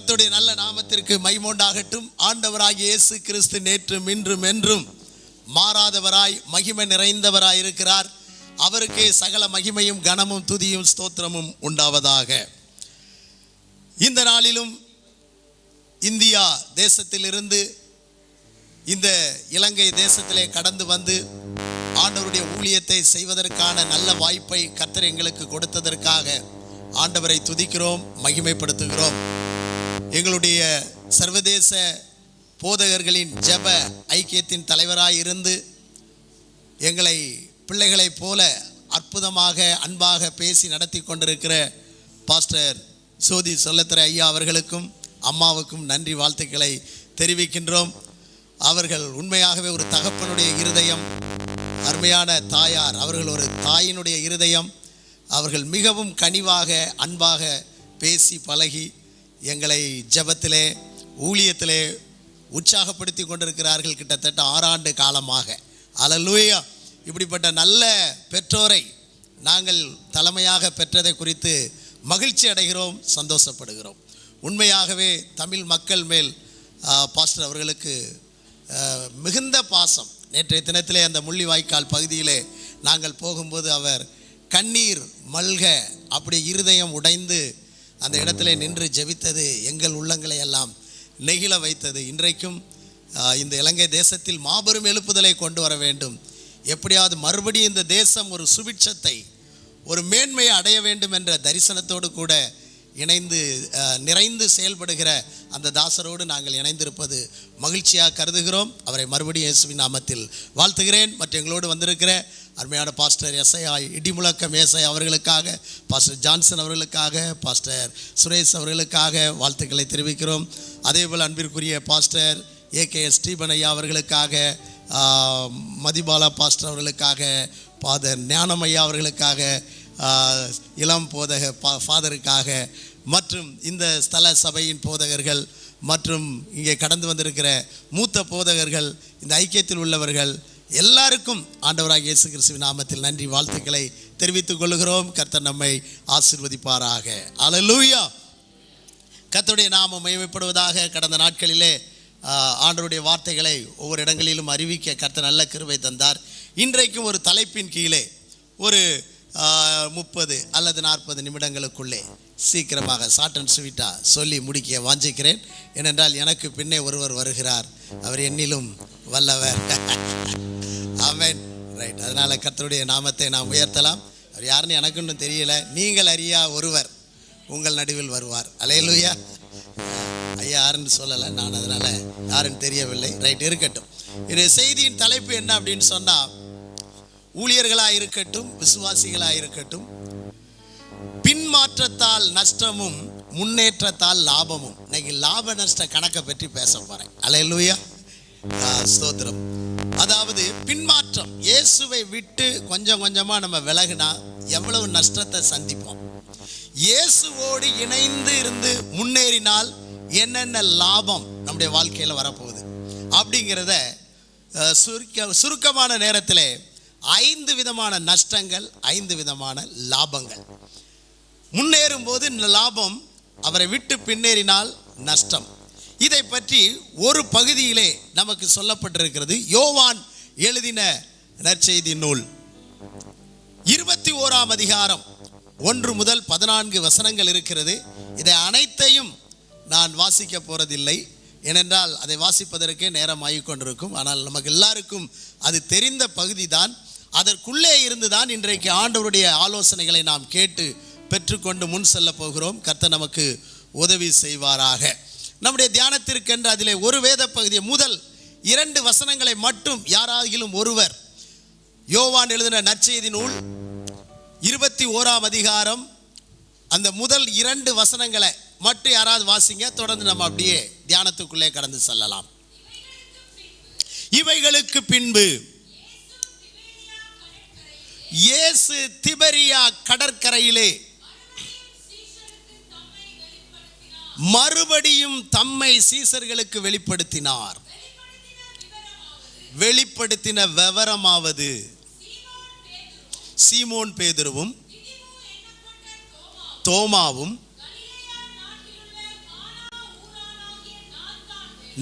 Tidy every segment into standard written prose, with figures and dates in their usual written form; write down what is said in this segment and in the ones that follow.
கர்த்தருடைய நல்ல நாமத்திற்கு மகிமையுண்டாகட்டும். ஆண்டவராகிய இயேசு கிறிஸ்து நேற்றும் இன்றும் என்றும் மாறாதவராய் மகிமை நிறைந்தவராய் இருக்கிறார். அவருக்கே சகல மகிமையும் கனமும் துதியும் ஸ்தோத்திரமும் உண்டாவதாக. இந்த நாளிலும் இந்தியா தேசத்திலிருந்து இந்த இலங்கை தேசத்திலே கடந்து வந்து ஆண்டவருடைய ஊழியத்தை செய்வதற்கான நல்ல வாய்ப்பை கர்த்தர் எங்களுக்கு கொடுத்ததற்காக ஆண்டவரை துதிக்கிறோம், மகிமைப்படுத்துகிறோம். எங்களுடைய சர்வதேச போதகர்களின் ஜெப ஐக்கியத்தின் தலைவராய் இருந்து எங்களை பிள்ளைகளைப் போல அற்புதமாக அன்பாக பேசி நடத்தி கொண்டிருக்கிற பாஸ்டர் சோதி சொல்லத்திர ஐயா அவர்களுக்கும் அம்மாவுக்கும் நன்றி வாழ்த்துக்களை தெரிவிக்கின்றோம். அவர்கள் உண்மையாகவே ஒரு தகப்பனுடைய இருதயம், அருமையான தாயார், அவர்கள் ஒரு தாயினுடைய இருதயம். அவர்கள் மிகவும் கனிவாக அன்பாக பேசி பழகி எங்களை ஜெபத்திலே ஊழியத்திலே உற்சாகப்படுத்தி கொண்டிருக்கிறார்கள். கிட்டத்தட்ட 6 ஆண்டு காலமாக. அல்லேலூயா. இப்படிப்பட்ட நல்ல பெற்றோரை நாங்கள் தலைமையாக பெற்றதை குறித்து மகிழ்ச்சி அடைகிறோம், சந்தோஷப்படுகிறோம். உண்மையாகவே தமிழ் மக்கள் மேல் பாஸ்டர் அவர்களுக்கு மிகுந்த பாசம். நேற்றைய தினத்திலே அந்த முள்ளிவாய்க்கால் பகுதியிலே நாங்கள் போகும்போது அவர் கண்ணீர் மல்க அப்படி இருதயம் உடைந்து அந்த இடத்துல நின்று ஜெபித்தது எங்கள் உள்ளங்களை எல்லாம் நெகிழ வைத்தது. இன்றைக்கும் இந்த இலங்கை தேசத்தில் மாபெரும் எழுப்புதலை கொண்டு வர வேண்டும். எப்படியாவது மறுபடியும் இந்த தேசம் ஒரு சுபிட்சத்தை, ஒரு மேன்மையை அடைய வேண்டும் என்ற தரிசனத்தோடு கூட இணைந்து நிறைந்து செயல்படுகிற அந்த தாசரோடு நாங்கள் இணைந்திருப்பது மகிழ்ச்சியாக கருதுகிறோம். அவரை மறுபடியும் இயேசுவின் நாமத்தில் வாழ்த்துகிறேன். மற்றும் எங்களோடு வந்திருக்கிற அருமையான பாஸ்டர் எஸ்ஐயா இடிமுழக்கம் ஏசையா அவர்களுக்காக, பாஸ்டர் ஜான்சன் அவர்களுக்காக, பாஸ்டர் சுரேஷ் அவர்களுக்காக வாழ்த்துக்களை தெரிவிக்கிறோம். அதேபோல் அன்பிற்குரிய பாஸ்டர் ஏகேஎஸ் ஸ்டீபன் ஐயா அவர்களுக்காக, மதிபாலா பாஸ்டர் அவர்களுக்காக, ஃபாதர் ஞானம் ஐயா அவர்களுக்காக, இளம் போதக ஃபாதருக்காக, மற்றும் இந்த ஸ்தல சபையின் போதகர்கள் மற்றும் இங்கே கடந்து வந்திருக்கிற மூத்த போதகர்கள், இந்த ஐக்கியத்தில் உள்ளவர்கள் எல்லாருக்கும் ஆண்டவராகிய இயேசு கிறிஸ்துவின் நாமத்தில் நன்றி வாழ்த்துக்களை தெரிவித்துக் கொள்கிறோம். கர்த்தர் நம்மை ஆசீர்வதிப்பாராக. அல்லேலூயா. கர்த்தருடைய நாமம் மகிமைப்படுவதாக. கடந்த நாட்களிலே ஆண்டவருடைய வார்த்தைகளை ஒவ்வொரு இடங்களிலும் அறிவிக்க கர்த்தர் நல்ல கிருபை தந்தார். இன்றைக்கும் ஒரு தலைப்பின் கீழே ஒரு 30 அல்லது 40 நிமிடங்களுக்குள்ளே சீக்கிரமாக ஷார்ட் அண்ட் ஸ்வீட்டாக சொல்லி முடிக்க வாஞ்சிக்கிறேன். ஏனென்றால் எனக்கு பின்னே ஒருவர் வருகிறார், அவர் என்னிலும் வல்லவர். ஆமென். ரைட். அதனால் கர்த்தருடைய நாமத்தை நாம் உயர்த்தலாம். அவர் யாருன்னு எனக்கு இன்னும் தெரியல. நீங்கள் அறியா ஒருவர் உங்கள் நடுவில் வருவார். அல்லேலூயா. ஐயா யாருன்னு சொல்லலை நான், அதனால் யாருன்னு தெரியவில்லை. ரைட், இருக்கட்டும். இது செய்தியின் தலைப்பு என்ன அப்படின்னு சொன்னால், ஊழியர்களாக இருக்கட்டும், விசுவாசிகளாக இருக்கட்டும், பின்மாற்றத்தால் நஷ்டமும் முன்னேற்றத்தால் லாபமும். இன்னைக்கு லாப நஷ்ட கணக்கை பற்றி பேச போகிறேன். அல்லேலூயா, ஸ்தோத்திரம். அதாவது பின்மாற்றம், இயேசுவை விட்டு கொஞ்சம் கொஞ்சமாக நம்ம விலகினா எவ்வளவு நஷ்டத்தை சந்திப்போம். இயேசுவோடு இணைந்து இருந்து முன்னேறினால் என்னென்ன லாபம் நம்முடைய வாழ்க்கையில் வரப்போகுது அப்படிங்கிறத சுருக்கமான நேரத்தில் 5 விதமான நஷ்டங்கள், 5 விதமான லாபங்கள். முன்னேறும் போது லாபம், அவரை விட்டு பின்னேறினால் நஷ்டம். இதை பற்றி ஒரு பகுதியிலே நமக்கு சொல்லப்பட்டிருக்கிறது. யோவான் எழுதின நற்செய்தி நூல் 21ஆம் அதிகாரம் 1 முதல் 14 வசனங்கள் இருக்கிறது. இதை அனைத்தையும் நான் வாசிக்க போறதில்லை, ஏனென்றால் அதை வாசிப்பதற்கே நேரம் ஆகிக்கொண்டிருக்கும். ஆனால் நமக்கு எல்லாருக்கும் அது தெரிந்த பகுதி தான். அதற்குள்ளே இருந்துதான் இன்றைக்கு ஆண்டவருடைய ஆலோசனைகளை நாம் கேட்டு பெற்றுக்கொண்டு முன் செல்ல போகிறோம். கர்த்தர் நமக்கு உதவி செய்வாராக. நம்முடைய தியானத்திற்கென்று அதிலே ஒரு வேத பகுதியை, முதல் 2 வசனங்களை மட்டும் யாராகிலும் ஒருவர் யோவான் எழுதின நற்செய்தி நூல் 21ஆம் அதிகாரம் அந்த முதல் 2 வசனங்களை மட்டும் யாராவது வாசிங்க. தொடர்ந்து நம்ம அப்படியே தியானத்துக்குள்ளே கடந்து செல்லலாம். இவைகளுக்கு பின்பு இயேசு திபெரியா கடற்கரையிலே மறுபடியும் தம்மை சீசர்களுக்கு வெளிப்படுத்தினார். வெளிப்படுத்தின விவரமாவது, சீமோன் பேதுருவும் தோமாவும்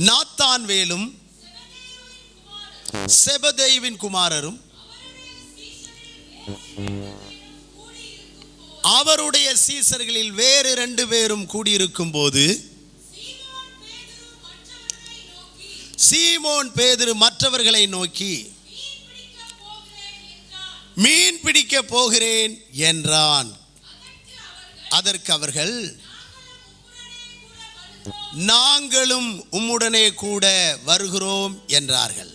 நாத்தான்வேலும் செபதேயுவின் குமாரரும் அவருடைய சீசர்களில் வேறு 2 பேரும் கூடியிருக்கும் போது சீமோன் பேதுரு மற்றவர்களை நோக்கி மீன் பிடிக்க போகிறேன் என்றான். அதற்கு அவர்கள், நாங்களும் உம்முடனே கூட வருகிறோம் என்றார்கள்.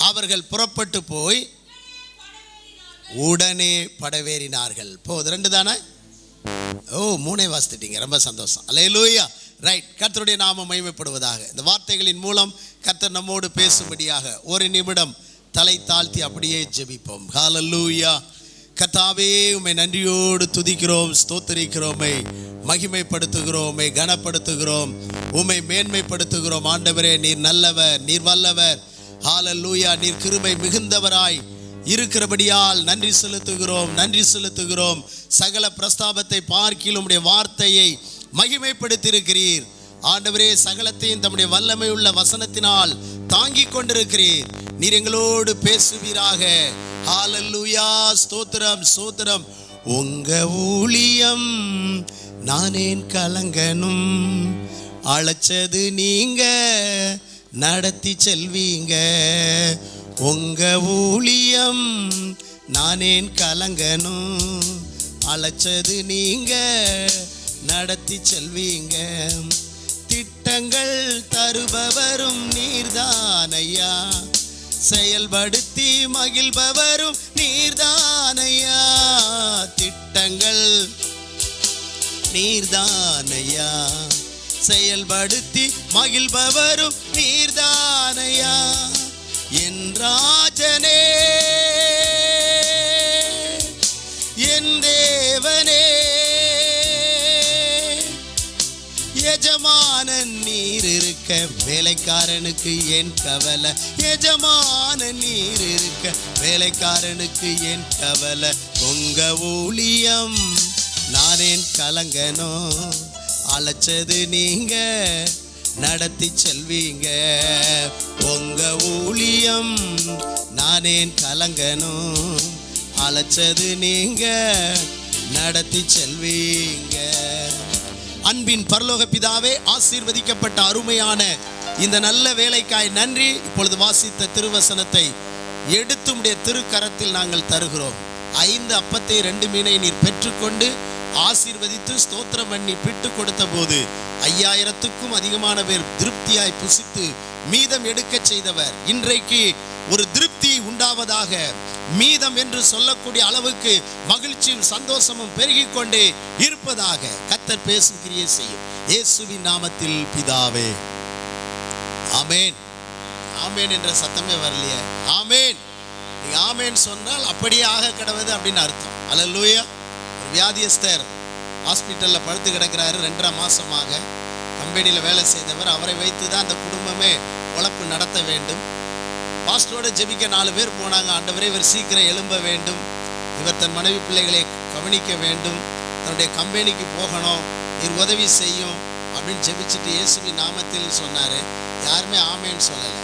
அவர்கள் புறப்பட்டு போய் உடனே படவேறினார்கள். போது 2 தானே? ஓ 3 வாசிட்டீங்க, ரொம்ப சந்தோஷம். அல்லேலூயா. ரைட். கர்த்தருடைய நாமம் மகிமைப்படுவதாக. இந்த வார்த்தைகளின் மூலம் கர்த்தர் நம்மோடு பேசும்படியாக ஒரு நிமிடம் தலை தாழ்த்தி அப்படியே ஜெபிப்போம். ஹல்லேலூயா. கர்த்தாவே, உம்மை நன்றியோடு துதிக்கிறோம், ஸ்தோத்திரிக்கிறோமே, மகிமைப்படுத்துகிறோமே, கனப்படுத்துகிறோம், உம்மை மேன்மைப்படுத்துகிறோம். ஆண்டவரே, நீர் நல்லவர், நீர் வல்லவர். ஹல்லேலூயா. நீர் கிருபை மிகுந்தவராய் இருக்கிறபடியால் நன்றி செலுத்துகிறோம், நன்றி செலுத்துகிறோம். சகல பிரஸ்தாபத்தை பார்க்கிலும் உம்முடைய வார்த்தையை மகிமைப்படுத்தியிருக்கிறீர். ஆண்டவரே, சகலத்தையும் தம்முடைய வல்லமை உள்ள வசனத்தினால் தாங்கிக் கொண்டிருக்கிறீர். நீர் எங்களோடு பேசுவீராக. ஹல்லேலூயா. ஸ்தோத்திரம், ஸ்தோத்திரம். உங்க ஊழியம் நானேன் கலங்கனும், அழைச்சது நீங்க நடத்தி செல்வீங்க. உங்க ஊழியம் நானேன் கலங்கனும், அழைச்சது நீங்க நடத்தி செல்வீங்க. திட்டங்கள் தருபவரும் நீர்தானையா, செயல்படுத்தி மகிழ்பவரும் நீர்தானையா. திட்டங்கள் நீர்தானையா, செயல்படுத்தி மகிழ்பவரும் நீர்தானையா. என் ராஜனே, என் தேவனே, எஜமானன் நீர் இருக்க வேலைக்காரனுக்கு என் கவலை. எஜமானன் நீர் இருக்க வேலைக்காரனுக்கு என் கவலை. உங்க ஊழியம் நானேன் கலங்கனும், அழைச்சது நீங்க நடத்தி செல்வீங்க. உங்க ஊழியம் நானேன் கலங்கனும், அழைச்சது நீங்க நடத்தி செல்வீங்க. அன்பின் பரலோக பிதாவே, ஆசீர்வதிக்கப்பட்ட அருமையான இந்த நல்ல வேலைக்காய் நன்றி. இப்பொழுது வாசித்த திருவசனத்தை எடுத்து உம்முடைய திருக்கரத்தில் நாங்கள் தருகிறோம். 5 அப்பத்தை 2 மீனை நீர் பெற்றுக்கொண்டு ஆசீர்வதித்து ஸ்தோத்திரம் பண்ணி பிட்டு கொடுத்த போது 5000க்கும் அதிகமான பேர் திருப்தியாய் புசித்து மீதம் எடுக்க செய்தவர். இன்றைக்கு ஒரு திருப்தி உண்டாவதாக, மீதம் என்று சொல்லக்கூடிய அளவுக்கு மகிழ்ச்சியும் சந்தோஷமும் பெருகிக் கொண்டே இருப்பதாக கர்த்தர் பேசும் கிரியை செய்யும். இயேசுவின் நாமத்தில் பிதாவே, ஆமேன். ஆமேன் என்ற சத்தமே வரலையே. ஆமேன். நீங்க ஆமேன் சொன்னால் அப்படியே ஆக கடவுது அப்படின்னு அர்த்தம். அல்லேலூயா. ஒரு வியாதியஸ்தர் ஹாஸ்பிட்டலில் படுத்து கிடக்கிறாரு. 2.5 மாசமாக கம்பெனியில் வேலை செய்தவர். அவரை வைத்து தான் அந்த குடும்பமே உழைப்பு நடத்த வேண்டும். பாஸ்டரோட ஜெபிக்க 4 பேர் போனாங்க. ஆண்டவரே, இவர் சீக்கிரம் எழும்ப வேண்டும், இவர் தன் மனைவி பிள்ளைகளை கவனிக்க வேண்டும், தன்னுடைய கம்பெனிக்கு போகணும், நீர் உதவி செய்யும் அப்படின்னு ஜெபிச்சுட்டு இயேசுவின் நாமத்தில் சொன்னார். யாருமே ஆமேன்னு சொல்லலை.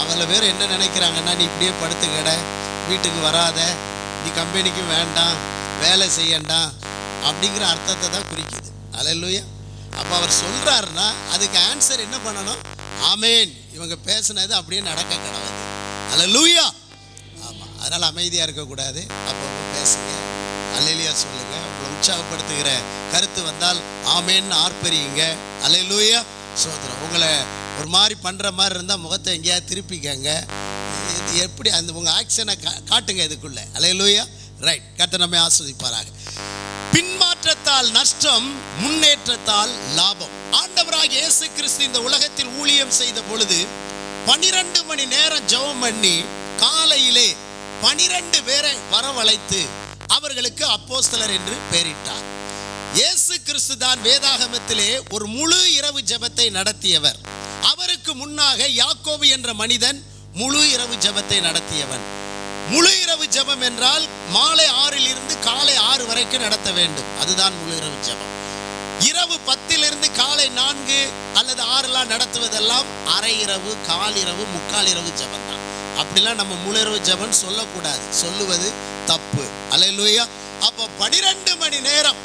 அவங்கள பேர் என்ன நினைக்கிறாங்கன்னா, நீ இப்படியே படுத்து கிட, வீட்டுக்கு வராத, நீ கம்பெனிக்கும் வேண்டாம், வேலை செய்யண்டாம் அப்படிங்கிற அர்த்தத்தை தான் குறிக்குது. அல்லேலூயா. அப்போ அவர் சொல்கிறாருன்னா அதுக்கு ஆன்சர் என்ன பண்ணணும்? ஆமேன். இவங்க பேசுனது அப்படியே நடக்க கிடவுது. அல்லேலூயா. ஆமாம். அதனால் அமைதியாக இருக்கக்கூடாது. அப்போ பேசுங்க, அல்லேலூயா சொல்லுங்க. உங்களை உற்சாகப்படுத்துகிற கருத்து வந்தால் ஆமேன்னு ஆர்ப்பரியுங்க. அல்லேலூயா. சோதரம். உங்களை ஒரு மாதிரி பண்ணுற மாதிரி இருந்தால் முகத்தை எங்கேயாவது திருப்பிக்கங்க. இது எப்படி அந்த உங்கள் ஆக்ஷனை காட்டுங்க இதுக்குள்ளே. அல்லேலூயா. ரைட். கர்த்தர் நம்மை ஆஸ்வதிப்பாராக. பின்மாற்றத்தால் நஷ்டம், முன்னேற்றத்தால் லாபம். ஆண்டவராகிய இயேசு கிறிஸ்து இந்த உலகத்தில் ஊழியம் செய்த பொழுது 12 மணி நேரம் ஜெபம் பண்ணி காலையிலே 12 பேரை வரவழைத்து அவர்களுக்கு அப்போஸ்தலர் என்று பெயரிட்டார். இயேசு கிறிஸ்து தான் வேதாகமத்திலே ஒரு முழு இரவு ஜெபத்தை நடத்தியவர். அவருக்கு முன்னாக யாக்கோபு என்ற மனிதன் முழு இரவு ஜெபத்தை நடத்தியவன். முழு இரவு ஜெபம் என்றால் மாலை 6 இலிருந்து காலை 6 வரைக்கும் நடத்த வேண்டும். அதுதான் முழு இரவு ஜெபம். இரவு 10 காலை 4 அல்லது 6 நடத்துவதெல்லாம் அரை இரவு, காலிரவு, முக்காலிரவு ஜெபம் தான். அப்படிலாம் நம்ம முழுரவு ஜெபம் சொல்லக்கூடாது, சொல்லுவது தப்பு. அல்லேலூயா. அப்போ 12 மணி நேரம்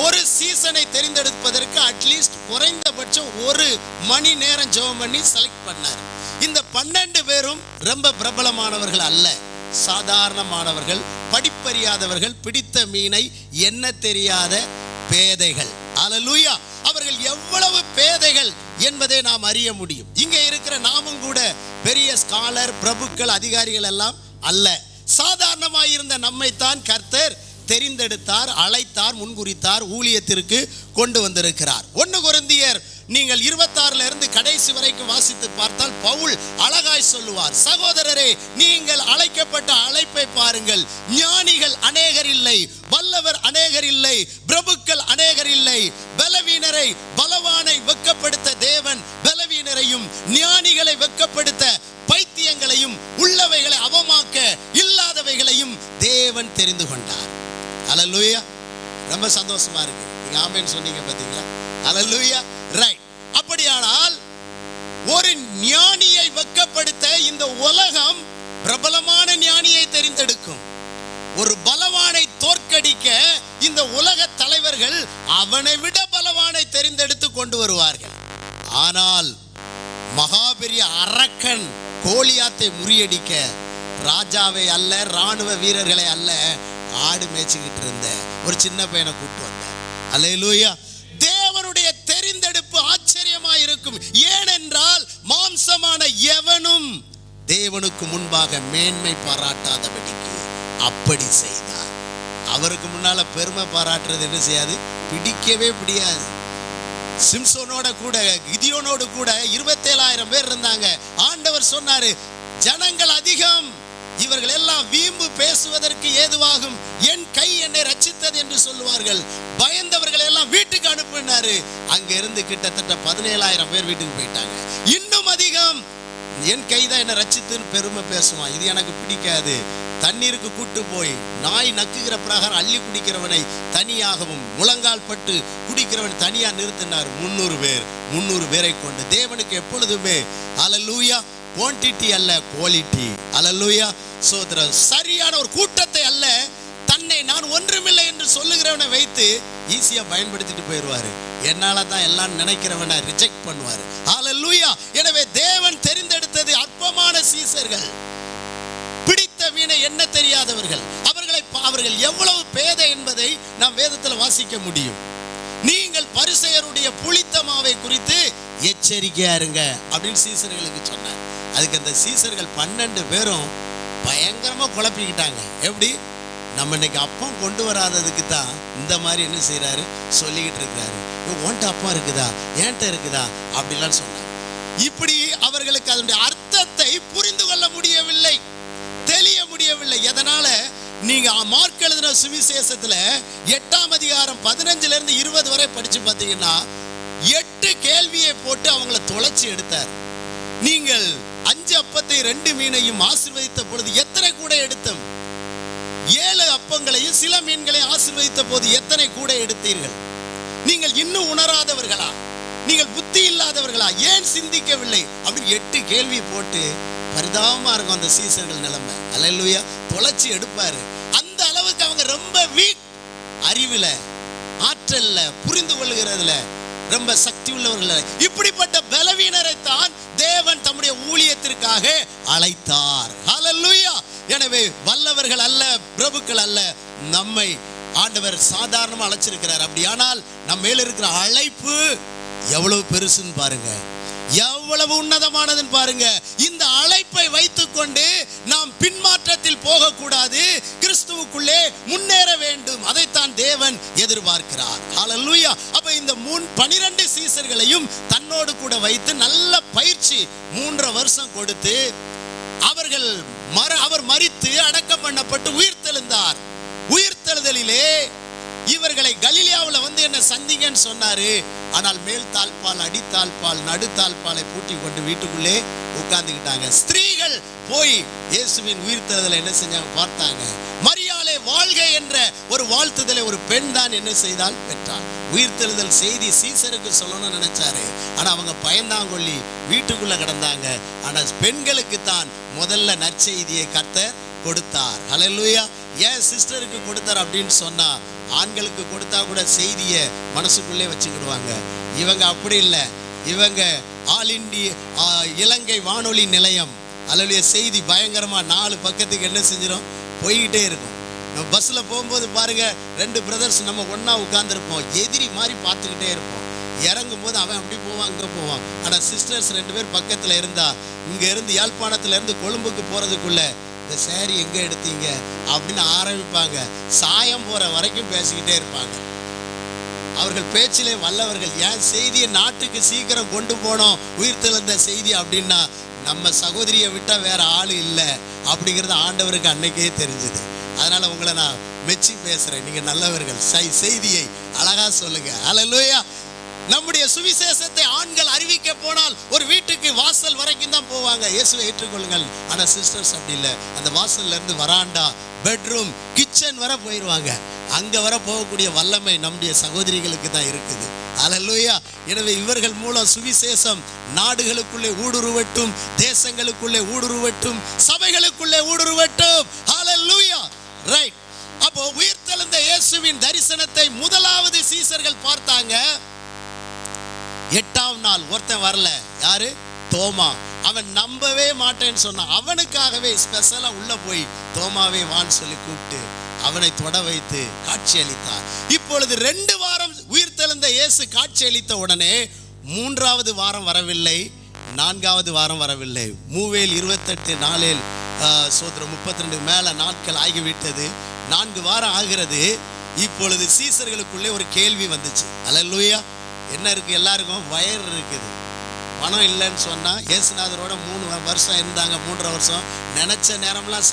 ஒரு சீசனை தெரிந்தெடுப்பதற்கு அட்லீஸ்ட் குறைந்தபட்சம் 1 மணி நேரம் ஜெபம் பண்ணி செலக்ட் பண்ணார். இந்த 12 பேரும் ரொம்ப பிரபலமானவர்கள் அல்ல, சாதாரணமானவர்கள், படிப்பறியாதவர்கள், பிடித்த மீனை என்ன தெரியாத பேதைகள். அல்லேலூயா. அவர்கள் எவ்வளவு பேதைகள் என்பதை நாம் அறிய முடியும். இங்கே இருக்கிற நாமும் கூட பெரிய ஸ்காலர், பிரபுக்கள், அதிகாரிகள் எல்லாம் அல்ல. சாதாரணமாயிருந்த நம்மைத்தான் கர்த்தர் தெரிந்தெடுத்தார், அழைத்தார், முன்குறித்தார், ஊழியத்திற்கு கொண்டு வந்திருக்கிறார். 1 கொரிந்தியர் நீங்கள் 26 இருந்து கடைசி வரைக்கும் வாசித்து பார்த்தால் பவுல் அழகாய் சொல்லுவார், சகோதரரே, நீங்கள் அழைக்கப்பட்ட அழைப்பை பாருங்கள். ஞானிகள் அநேகர் இல்லை, வல்லவர் அநேகர் இல்லை, பிரபுக்கள் அநேகர் இல்லை. பலவீனரை பலவானை வெட்கப்படுத்த தேவன் பலவீனரையும், ஞானிகளை வெட்கப்படுத்த பைத்தியங்களையும், உள்ளவைகளை அவமாக்க இல்லாதவைகளையும் தேவன் தெரிந்து கொண்டார். அல்லேலூயா. ரொம்ப சந்தோஷமா இருக்கு. நீங்க ஆமென் சொன்னீங்க பாத்தீங்களா? அல்லேலூயா. ரைட். அப்படியானால் ஒரு ஞானியை வெட்கப்படுத்த இந்த உலகம் பிரபலமான ஞானியை தெரிந்தெடுக்கும். ஒரு பலவானை தோற்கடிக்க இந்த உலக தலைவர்கள் அவனை விட பலவானை தெரிந்தெடுத்து கொண்டு வருவார்கள். ஆனால் மகாபெரிய அரக்கன் கோலியாத்தை முறியடிக்க ராஜாவை அல்ல, ராணுவ வீரர்களை அல்ல, ஆடு மேய்ச்சிக்கிட்டு இருந்த ஒரு சின்ன பையனை கூப்பிட்டு வந்தார். அல்லேலூயா. தேவனுடைய தெரிந்தெடுப்பு ஆச்சரியமா இருக்கும். ஏனென்றால் மாம்சமான எவனும் தேவனுக்கு முன்பாக மேன்மை பாராட்டாதபடிக்கு அப்படி செய்தார். அவருக்கு முன்னால பெருமை பாராட்டுறது என்ன செய்யாது, பிடிக்கவே பிடியாது. சிம்சோனோட கூட, கிதியோனோடு கூட 27,000 பேர் இருந்தாங்க. ஆண்டவர் சொன்னாரு, ஜனங்கள் அதிகம், இவர்கள் எல்லாம் வீம்பு பேசுவதற்கு ஏதுவாகும், என் கை என்னை ரட்சித்தது என்று சொல்லுவார்கள். பயந்தவர்கள் எல்லாம் வீட்டுக்கு அனுப்பினாரு. அங்க இருந்து கிட்டத்தட்ட 17,000 பேர் வீட்டுக்கு போயிட்டாங்க. இன்னும் அதிகம், என் கை தான் என்னை ரட்சித்துன்னு பெருமை பேசுவான், இது எனக்கு பிடிக்காது. தண்ணீருக்கு கூட்டு போய் நாய் நக்குகிற பிரகாரம் அள்ளி குடிக்கிறவனை தனியாகவும், முழங்கால் பட்டு குடிக்கிறவன் தனியா நிறுத்தினார். 300 பேரை கொண்டு. தேவனுக்கு எப்பொழுதுமே அல்லேலூயா குவான்டிட்டி அல்ல, குவாலிட்டி. அல்லேலூயா. சோதரர் சரியான ஒரு கூட்டத்தை அல்ல, தன்னை நான் ஒன்றுமில்லை என்று சொல்லுகிறவனை வைத்து ஈஸியா பயன்படுத்திட்டு போயிடுவாரு. என்னால தான் எல்லாம் நினைக்கிறவனை ரிஜெக்ட் பண்ணுவாரு. அல்லேலூயா. எனவே தேவன் தெரிந்தெடுத்தது அற்பமான சீசர்கள், பிடித்த வீணை என்ன தெரியாதவர்கள். அவர்கள் எவ்வளவு பேதை என்பதை நாம் வேதத்தில் வாசிக்க முடியும். நீங்கள் பரிசேயருடைய புளித்த மாவை குறித்து எச்சரிக்கையா இருங்க அப்படின்னு சீசர்களுக்கு சொன்னார். அதுக்கு அந்த சீசர்கள் 12 பேரும் பயங்கரமா குழப்பிக்கிட்டாங்க. எப்படி? நம்ம இன்னைக்கு அப்பம் கொண்டு வராததுக்கு தான் இந்த மாதிரி என்ன செய்யறாரு, சொல்லிக்கிட்டு இருக்கிறாரு. உன்ட்ட அப்பம் இருக்குதா, ஏன்ட்ட இருக்குதா அப்படிலாம் சொன்னார். இப்படி அவர்களுக்கு அதனுடைய அர்த்தத்தை புரிந்து கொள்ள முடியவில்லை, தெளிய முடியவில்லை. எதனால? நீங்க மார்க் எழுதின சுவிசேஷத்துல 8ஆம் அதிகாரம் 15 இருந்து 20 வரை படிச்சு பார்த்தீங்கன்னா 8 கேள்வியை போட்டு அவங்கள தொலைச்சி எடுத்தார். நீங்கள் 5 அப்பத்தை 2 மீனையும் ஆசீர்வதித்த பொழுது எத்தனை கூட எடுத்தோம்? 7 அப்பங்களையும் சில மீன்களையும் ஆசீர்வதித்த போது எத்தனை கூட எடுத்தீர்கள்? நீங்கள் இன்னும் உணராதவர்களா? நீங்கள் புத்தி இல்லாதவர்களா? ஏன் சிந்திக்கவில்லை? அப்படின்னு 8 கேள்வி போட்டு பரிதாபமா இருக்கும் அந்த சீசர்கள் நிலைமை. அல்லேலூயா. தொலைச்சி எடுப்பாரு. அந்த அளவுக்கு அவங்க ரொம்ப வீக், அறிவுல, ஆற்றல்ல, புரிந்து கொள்ளுகிறதுல ரொம்ப சக்தி உள்ளவர்கள். இப்படிப்பட்ட பலவீனரை தான் தேவன் தம்முடைய ஊழியத்திற்காக அழைத்தார். அல்லேலூயா. எனவே வல்லவர்கள் அல்ல, பிரபுக்கள் அல்ல, நம்மை ஆண்டவர் சாதாரணமா அழைச்சிருக்கிறார். அப்படியானால் நம்ம மேல இருக்கிற அழைப்பு எவ்வளவு பெருசுன்னு பாருங்க, எவ்வளவு உன்னதமானதுன்னு பாருங்க. இந்த அழைப்பை வைத்துக்கொண்டு நாம் பின்மாற்றத்தில் போகக்கூடாது, கிறிஸ்துவுக்குள்ளே முன்னேற வேண்டும். அதைத்தான் தேவன் எதிர்பார்க்கிறார். ஹல்லேலூயா. அப்ப இந்த 12 சீசர்களையும் தன்னோடு கூட வைத்து நல்ல பயிற்சி 3 வருஷம் கொடுத்து அவர் மரித்து அடக்கம் பண்ணப்பட்டு உயிர்த்தெழுந்தார். உயிர்த்தெழுதலிலே இவர்களை கலிலேயாவில் வந்து என்ன சந்திங்கன்னு சொன்னாரு. ஆனால் மேல் தாழ்பால், அடித்தாழ்பால், நடுத்தாழ்பாலை பூட்டி கொண்டு வீட்டுக்குள்ளே உட்கார்ந்துக்கிட்டாங்க. ஸ்திரீகள் போய் இயேசுவின் உயிர்த்தெழுதலை என்ன செஞ்சாங்க பார்த்தாங்க. மரியாளே வாழ்க என்ற ஒரு வாழ்த்துதலை ஒரு பெண் தான் என்ன செய்தால் பெற்றாள். உயிர்த்தெழுதல் செய்தி சீசருக்கு சொல்லணும்னு நினைச்சாரு. ஆனா அவங்க பயந்தாங்கொள்ளி வீட்டுக்குள்ள கிடந்தாங்க. ஆனா பெண்களுக்கு தான் முதல்ல நற்செய்தியை கர்த்தர் கொடுத்தார். ஹல்லேலூயா. ஏன் சிஸ்டருக்கு கொடுத்தார் அப்படின்னு சொன்னா, ஆண்களுக்கு கொடுத்தா கூட செய்தியை மனசுக்குள்ளே வச்சுக்கிடுவாங்க. இவங்க அப்படி இல்லை. இவங்க ஆல் இந்தியா இலங்கை வானொலி நிலையம் அல்லது செய்தி பயங்கரமா 4 பக்கத்துக்கு என்ன செஞ்சிடும், போய்கிட்டே இருக்கும். நம்ம பஸ்ஸில் போகும்போது பாருங்க, 2 பிரதர்ஸ் நம்ம ஒன்றா உட்காந்துருப்போம், எதிரி மாதிரி பார்த்துக்கிட்டே இருப்போம். இறங்கும் போது அவன் அப்படி போவான், அங்கே போவான். ஆனால் சிஸ்டர்ஸ் 2 பேர் பக்கத்தில் இருந்தா, இங்கே இருந்து யாழ்ப்பாணத்துலேருந்து கொழும்புக்கு போகிறதுக்குள்ள இந்த சேரீ எங்கே எடுத்தீங்க அப்படின்னு ஆரம்பிப்பாங்க. சாயம் போகிற வரைக்கும் பேசிக்கிட்டே இருப்பாங்க. அவர்கள் பேச்சிலே வல்லவர்கள். ஏன் செய்தியை நாட்டுக்கு சீக்கிரம் கொண்டு போனோம், உயிர்த்தெழுந்த செய்தி அப்படின்னா நம்ம சகோதரியை விட்டால் வேற ஆள் இல்லை அப்படிங்கிறது ஆண்டவருக்கு அன்னைக்கே தெரிஞ்சுது. அதனால உங்களை நான் மெச்சி பேசுறேன். நீங்க நல்லவர்கள். செய்தியை அழகா சொல்லுங்க. ஹல்லேலூயா. நம்முடைய சுவிசேஷத்தை ஆண்கள் அறிவிக்க போனால் ஒரு வீட்டுக்கு வாசல் வரைக்கும் தான் போவாங்க, இயேசுவை ஏற்றுக்கொள்ளுங்கள். ஆனா சிஸ்டர்ஸ் அப்படி இல்லை. அந்த வாசல்ல இருந்து வராண்டா, பெட்ரூம், கிச்சன் வர போயிடுவாங்க. அங்க வர போகக்கூடிய வல்லமை நம்முடைய சகோதரிகளுக்கு தான் இருக்குது. ஹல்லேலூயா. எனவே இவர்கள் மூலம் சுவிசேஷம் நாடுகளுக்குள்ளே ஊடுருவட்டும், தேசங்களுக்குள்ளே ஊடுருவட்டும், சபைகளுக்குள்ளே ஊடுருவட்டும். ஹல்லேலூயா. ரைட். அப்போ உயிர்த்தெழுந்த இயேசுவின் தரிசனத்தை முதலாவது சீசர்கள் பார்த்தாங்க. 8ஆம் நாள் ஒருத்தன் வரல. யாரு? தோமா. அவன் நம்பவே மாட்டேன்னு சொன்னான். அவனுக்காகவே ஸ்பெஷலா உள்ள போய் தோமாவே வான்னு சொல்லி கூப்பிட்டு அவனை தொட வைத்து காட்சி அளித்தார். இப்பொழுது 2 வாரம் உயிர்த்தெழுந்த இயேசு காட்சி அளித்த உடனே 3வது வாரம் வரவில்லை, 4வது வாரம் வரவில்லை. மூவேல் 28 நாளில் சோதரம் 32 மேல நாட்கள் ஆகிவிட்டது. 4 வாரம் ஆகிறது. இப்பொழுது சீசர்களுக்குள்ளே ஒரு கேள்வி வந்துச்சு. அல்லேலூயா. என்ன இருக்கு? எல்லாருக்கும் வயர் இருக்குது. பணம் இல்லைன்னு சொன்னா, இயேசுநாதரோட 3 வருஷம் இருந்தாங்க, 3.5 வருஷம். நினைச்ச நேரம்லாம்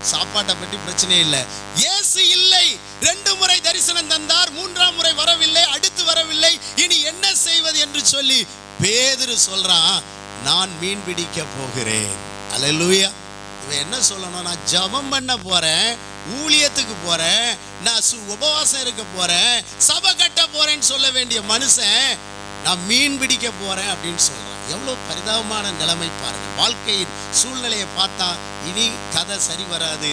சாப்பாட்டை பற்றி பிரச்சனையே இல்லை. இயேசு இல்லை. 2 முறை தரிசனம் தந்தார், 3ஆம் முறை வரவில்லை, அடுத்து வரவில்லை. இனி என்ன செய்வது என்று சொல்லி பேதுரு சொல்றான், நான் மீன் பிடிக்க போகிறேன். அல்லேலூயா. இவன் என்ன சொல்லணும்? நான் ஜெபம் பண்ண போறேன், ஊழியத்துக்கு போறேன், நான் உபவாசம் இருக்க போறேன், சபை கட்ட போறேன்னு சொல்ல வேண்டிய மனுஷன் நான் மீன் பிடிக்க போறேன் அப்படின்னு சொல்றான். எவ்வளவு பரிதாபமான நிலைமை பாருங்க. வாழ்க்கையின் சூழ்நிலையை பார்த்தா இனி கதை சரி வராது.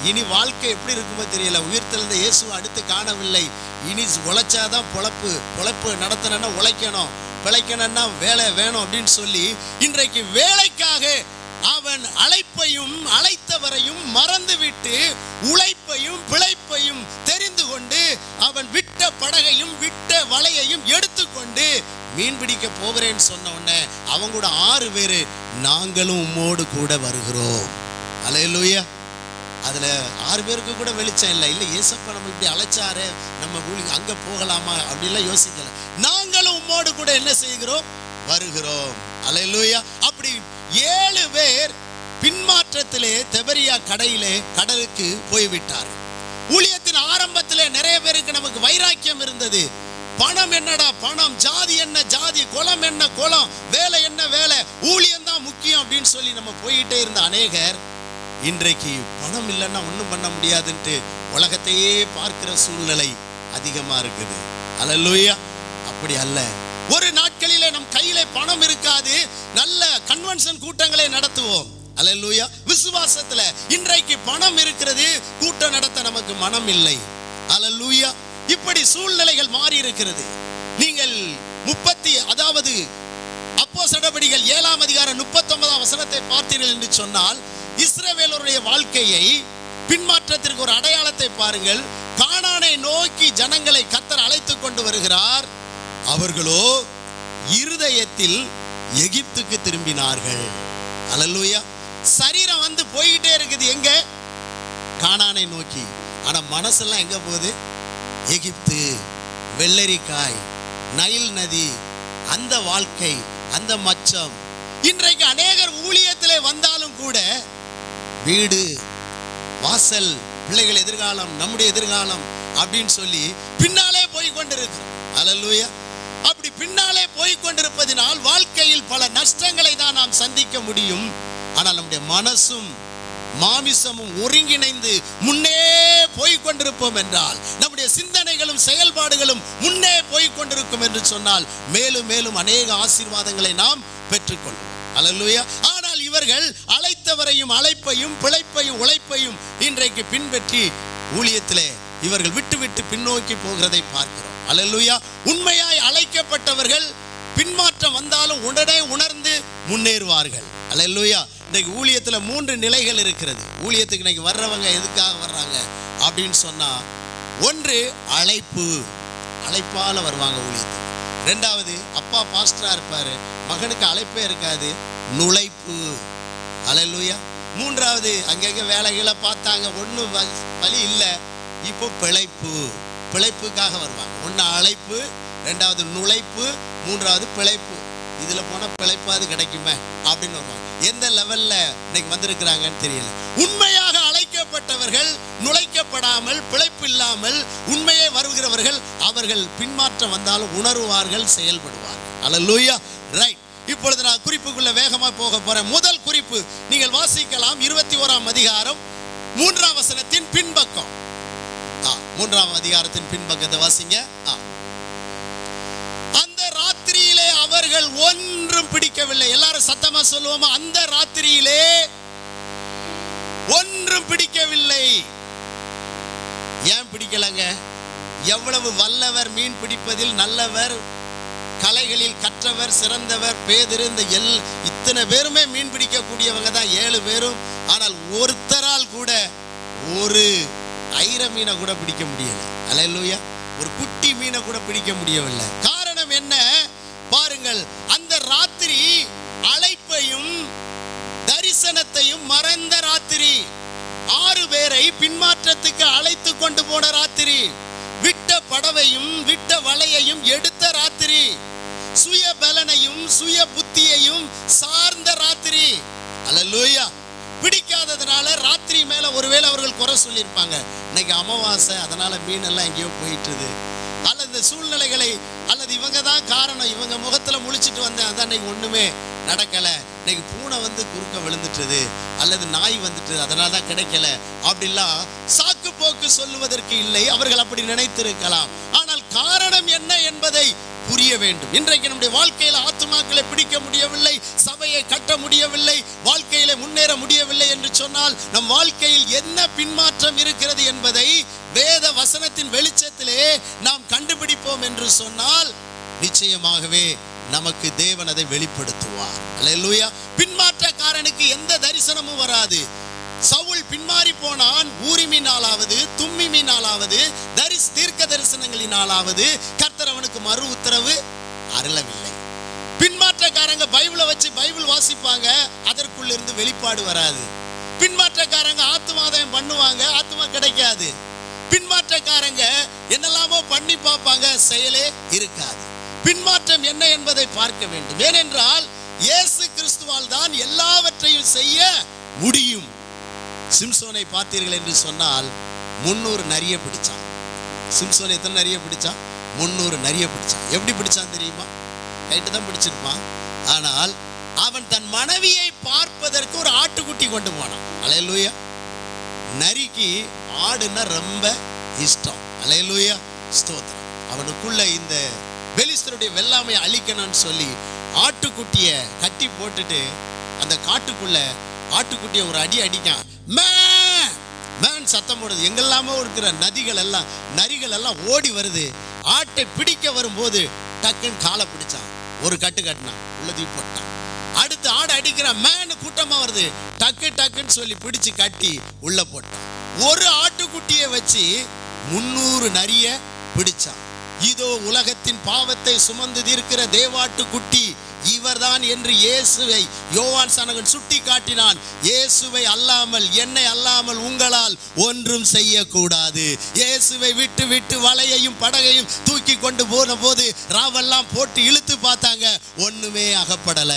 இனி வாழ்க்கை எப்படி இருக்குமோ தெரியல. உயிர்த்தெழுந்த இயேசு அடுத்து காணவில்லை. இனி உழைச்சாதான் பொழப்பு நடத்தணும்னா உழைக்கணும், பிழைக்கணும்னா வேலை வேணும் அப்படின்னு சொல்லி இன்றைக்கு வேலைக்காக அவன் அழைப்பையும் அழைத்தவரையும் மறந்துவிட்டு உழைப்பையும் பிழைப்பையும் தெரிந்து கொண்டு அவன் விட்ட படகையும் விட்ட வலையையும் எடுத்துக்கொண்டு மீன் பிடிக்க போகிறேன்னு சொன்ன உடனே அவங்க கூட 6 பேரு, நாங்களும் உம்மோடு கூட வருகிறோம். அல்லேலூயா. அதுல 6 பேருக்கு கூட வெளிச்சம் இல்லை. இல்லை ஏசப்பா நம்ம இப்படி அழைச்சாரு, நம்ம அங்க போகலாமா அப்படிலாம் யோசிக்கல. நாங்களும் உம்மோடு கூட என்ன செய்கிறோம்? வருகிறோம். அல்லேலூயா. அப்படி 7 பேர் பின்மாற்றத்திலே தெபரியா கடலுக்கு போய்விட்டார். ஊழியத்தின் ஆரம்பத்திலே நிறைய பேருக்கு நமக்கு வைராக்கியம் இருந்தது. பணம் என்னடா பணம், ஜாதி என்ன ஜாதி, குலம் என்ன குலம், வேலை என்ன வேலை, ஊழியம் தான் முக்கியம் அப்படின்னு சொல்லி நம்ம போயிட்டே இருந்த அநேகர் இன்றைக்கு பணம் இல்லைன்னா ஒன்றும் பண்ண முடியாதுன்ட்டு உலகத்தையே பார்க்கிற சூழ்நிலை அதிகமா இருக்குது. அல்லேலூயா. அப்படி அல்ல. ஒரு நாட்களிலே நம் கையிலே பணம் இருக்காது, நல்ல கன்வென்ஷன் கூட்டங்களை நடத்துவோம். அல்லேலூயா. விசுவாசத்துல இன்றைக்கு பணம் இருக்கிறது, கூட்டம் நடத்த நமக்கு மனம் இல்லை. அல்லேலூயா. இப்படி சூழ்நிலைகள் மாறி இருக்கிறது. நீங்கள் அப்போஸ்தலர் நடபடிகள் 7ஆம் அதிகாரம் 39ஆம் வசனத்தை பார்த்தீர்கள் என்று சொன்னால், இஸ்ரவேலருடைய வாழ்க்கையை பின்மாற்றத்திற்கு ஒரு அடையாளத்தை பாருங்கள். கானானை நோக்கி ஜனங்களை கர்த்தர் அழைத்து கொண்டு வருகிறார். அவர்களோ இருதயத்தில் எகிப்துக்கு திரும்பினார்கள். அல்லேலூயா. சரீரம் வந்து போய்கிட்டே இருக்குது எங்க? கானானை நோக்கி. ஆனா மனசெல்லாம் எங்க போகுது? எகிப்து, வெள்ளரிக்காய், நைல் நதி, அந்த வாழ்க்கை, அந்த மச்சம். இன்றைக்கு அநேகர் ஊழியத்திலே வந்தாலும் கூட வீடு, வாசல், பிள்ளைகள் எதிர்காலம், நம்முடைய எதிர்காலம் அப்படின்னு சொல்லி பின்னாலே போய் கொண்டிருக்கிறோம். அல்லேலூயா. அப்படி பின்னாலே போய் கொண்டிருப்பதினால் வாழ்க்கையில் பல நஷ்டங்களை தான் நாம் சந்திக்க முடியும். ஆனால் நம்முடைய மனசும் மாமிசமும் ஒருங்கிணைந்து முன்னே போய் கொண்டிருப்போம் என்றால், நம்முடைய சிந்தனைகளும் செயல்பாடுகளும் முன்னே போய் கொண்டிருக்கும் என்று சொன்னால், மேலும் மேலும் அநேக ஆசீர்வாதங்களை நாம் பெற்றுக்கொள்வோம். அல்லேலூயா. ஆனால் இவர்கள் அழைத்தவரையும் அழைப்பையும் பிழைப்பையும் உழைப்பையும் இன்றைக்கு பின்பற்றி ஊழியத்திலே இவர்கள் விட்டு விட்டு பின்னோக்கி போகிறதை பார்க்கிறோம். அல்லேலூயா. உண்மையாய் அழைக்கப்பட்டவர்கள் பின்மாற்றம் வந்தாலும் உடனே உணர்ந்து முன்னேறுவார்கள். அல்லேலூயா. இன்னைக்கு ஊழியத்துல 3 நிலைகள் இருக்கிறது. ஊழியத்துக்கு இன்னைக்கு வர்றவங்க எதுக்காக வர்றாங்க அப்படின்னு சொன்னா, ஒன்று அழைப்பு, அழைப்பால வருவாங்க ஊழியத்துக்கு. ரெண்டாவது, அப்பா பாஸ்டரா இருப்பாரு, மகனுக்கு அழைப்பே இருக்காது, நுழைப்பு. அல்லேலூயா. மூன்றாவது, அங்கங்க வேலைகளை பார்த்தாங்க, ஒன்றும் வழி இல்லை, இப்போ பிழைப்பு, பிழைப்புக்காக வருவாங்க. ஒன்று அழைப்பு, ரெண்டாவது நுழைப்பு, மூன்றாவது பிழைப்பு. இதுல போனா பிழைப்பாது கிடைக்குமே அப்படின்னு வருவாங்க. எந்த லெவல்ல இன்னைக்கு வந்திருக்கிறாங்கன்னு தெரியல. உண்மையாக அழைக்கப்பட்டவர்கள் நுழைக்கப்படாமல் பிழைப்பு இல்லாமல் உண்மையே வருகிறவர்கள், அவர்கள் பின்மாற்றம் வந்தாலும் உணர்வார்கள், செயல்படுவார்கள். அல்லேலூயா. ரைட். இப்பொழுது நான் குறிப்புக்குள்ள வேகமா போக போறேன். முதல் குறிப்பு நீங்கள் வாசிக்கலாம், 21ஆம் அதிகாரம் 3ஆம் வசனத்தின் பின்பக்கம். 3ஆம் அதிகாரத்தின் பின்பக்கத்தை வாசிங்க. அந்த ராத்திரியிலே அவர்கள் ஒன்றும் பிடிக்கவில்லை. எல்லாரும் சத்தமா சொல்லுவோமா? அந்த ராத்திரியிலே ஒன்றும் பிடிக்கவில்லை. ஏன் பிடிக்கலங்க? எவ்வளவு வல்லவர், மீன் பிடிப்பதில் நல்லவர், கலைகளில் கற்றவர், சிறந்தவர் பேதுரு, இந்த இத்தனை பேருமே மீன் பிடிக்கக்கூடியவங்க தான், 7 பேரும். ஆனால் ஒருத்தரால் கூட ஒரு ஐர மீனை கூட பிடிக்க முடியல. அல்லேலூயா. ஒரு குட்டி மீனை கூட பிடிக்க முடியவில்லை. காரணம் என்ன பாருங்கள். அந்த ராத்திரி அழைப்பையும் தரிசனத்தையும் மறந்த ராத்திரி. 6 பேரை பின்மாற்றத்துக்கு அழைத்து கொண்டு போன ராத்திரி. விட்ட படவையும் விட்ட வலையையும் எடுத்த ராத்திரி. சுய பலனையும் சுய புத்தியையும் சார்ந்த ராத்திரி. அல்லேலூயா. பிடிக்காததுனால ராத்திரி மேல ஒருவேளை அவர்கள் குறை சொல்லியிருப்பாங்க. இன்னைக்கு அமாவாசை, அதனால மீன் எல்லாம் எங்கேயோ போயிட்டுது, அல்லது சூழ்நிலைகளை, அல்லது இவங்க தான் காரணம், இவங்க முகத்துல முழிச்சிட்டு வந்தேன், அதான் இன்னைக்கு ஒண்ணுமே நடக்கல, இன்னைக்கு பூனை வந்து குறுக்க விழுந்துட்டுது, அல்லது நாய் வந்துட்டு அதனால தான் கிடைக்கல, அப்படிலாம் சாக்கு போக்கு சொல்லுவதற்கு இல்லை. அவர்கள் அப்படி நினைத்திருக்கலாம். ஆனால் காரணம் என்ன என்பதை புரிய வேண்டும். இன்றைக்கு நம்முடைய வாழ்க்கையில ஆத்துமாக்களை பிடிக்க முடியவில்லை, சபையை கட்ட முடியவில்லை, வாழ்க்கையில முன்னேற முடியவில்லை என்று சொன்னால், நம் வாழ்க்கையில் என்ன பின்மாற்றம் இருக்கிறது என்பதை வேத வசனத்தின் வெளிச்சத்திலே நாம் கண்டுபிடிப்போம் என்று சொன்னால், நிச்சயமாகவே நமக்கு தேவன் அதை வெளிப்படுத்துவார். அல்லேலூயா. பின்மாற்றக்காரனுக்கு எந்த தரிசனமும் வராது. சவுல் பின்மாறி போனான், ஊரிமினாலாவது தும்மிமினாலாவது தீர்க்க தரிசனங்களினாலாவது கர்த்தர் அவனுக்கு மறு உத்தரவு அருளவில்லை. பின்மாற்றக்காரங்க பைபிளை வச்சு பைபிள் வாசிப்பாங்க, அதற்குள்ள இருந்து வெளிப்பாடு வராது. பின்மாற்றக்காரங்க ஆத்துமாதாயம் பண்ணுவாங்க, ஆத்துமா கிடைக்காது. பின்மாற்றக்காரங்க என்னெல்லாமோ பண்ணி பார்ப்பாங்க, செயலே இருக்காது. பின்மாற்றம் என்ன என்பதை பார்க்க வேண்டும். ஏனென்றால் இயேசு கிறிஸ்துவால் தான் எல்லாவற்றையும் செய்ய முடியும். சிம்சோனை பார்த்தீர்கள் என்று சொன்னால் 300 நரிய பிடிச்சான். சிம்சோன் எத்தனை நரிய பிடிச்சான்? 300 நரிய பிடிச்சான். எப்படி பிடிச்சான் தெரியுமா? கைட்டு தான் பிடிச்சிருப்பான். ஆனால் அவன் தன் மனைவியை பார்ப்பதற்கு ஒரு ஆட்டுக்குட்டி கொண்டு போனான். அல்லேலூயா. நரிக்கு ஆடுன்னா ரொம்ப இஷ்டம். அல்லேலூயா. ஸ்தோத்திரம். அவனுக்குள்ள இந்த பெலிஸ்தருடைய வெள்ளாமையை அழிக்கணும்னு சொல்லி ஆட்டுக்குட்டியை கட்டி போட்டுட்டு அந்த காட்டுக்குள்ள ஆட்டுக்குட்டியை ஒரு அடி அடிக்கான். மேன் சத்தம் போடுது. எங்கெல்லாமோ இருக்கிற நரிகள் எல்லாம் ஓடி வருது. ஆட்டை பிடிக்க வரும்போது டக்குன்னு காலை பிடிச்சான், ஒரு கட்டு கட்டினான், உள்ளதையும் போட்டான். அடுத்து ஆடை அடிக்கிறான், மேனு கூட்டமா வருது, டக்குன்னு சொல்லி பிடிச்சு கட்டி உள்ள போட்டான். ஒரு ஆட்டுக்குட்டியை வச்சு 300 நரிய பிடிச்சான். இதோ உலகத்தின் பாவத்தை சுமந்து தீர்க்கிற தேவாட்டுக்குட்டி இவர்தான் என்று இயேசுவை யோவான் சானகன் சுட்டி காட்டினான். இயேசுவை அல்லாமல், என்னை அல்லாமல் உங்களால் ஒன்றும் செய்யக்கூடாது. இயேசுவை விட்டு விட்டு வலையையும் படகையும் தூக்கி கொண்டு போன போது ராவெல்லாம் போட்டு இழுத்து பார்த்தாங்க, ஒண்ணுமே அகப்படல.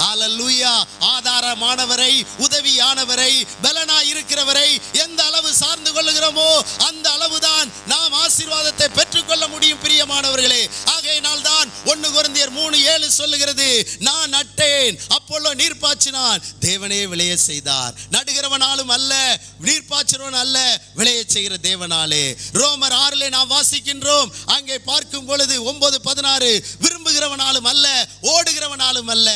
அல்லேலூயா. ஆதாரமானவரை, உதவியானவரை, பலனாய் இருக்கிறவரை எந்த அளவு சார்ந்து கொள்ளுகிறோமோ அந்த அளவுதான் நாம் ஆசீர்வாதத்தை பெற்றுக்கொள்ள முடியும் பிரியமானவர்களே. ஆகையினால் தான் 1 கொரிந்தியர் 3:7 வேதம் சொல்லுகிறது, நான் நட்டேன், அப்பொல்லோ நீர் பாய்ச்சினான், தேவனே விளைய செய்தார். நடுகிறவனாலும் அல்ல, நீர் பாய்ச்சிறவன் அல்ல, விளைய செய்கிற தேவனாலே. ரோமர் 6 நாம் வாசிக்கின்றோம், அங்கே பார்க்கும் பொழுது 9:16, விரும்புகிறவனாலும் அல்ல, ஓடுகிறவனாலும் அல்ல,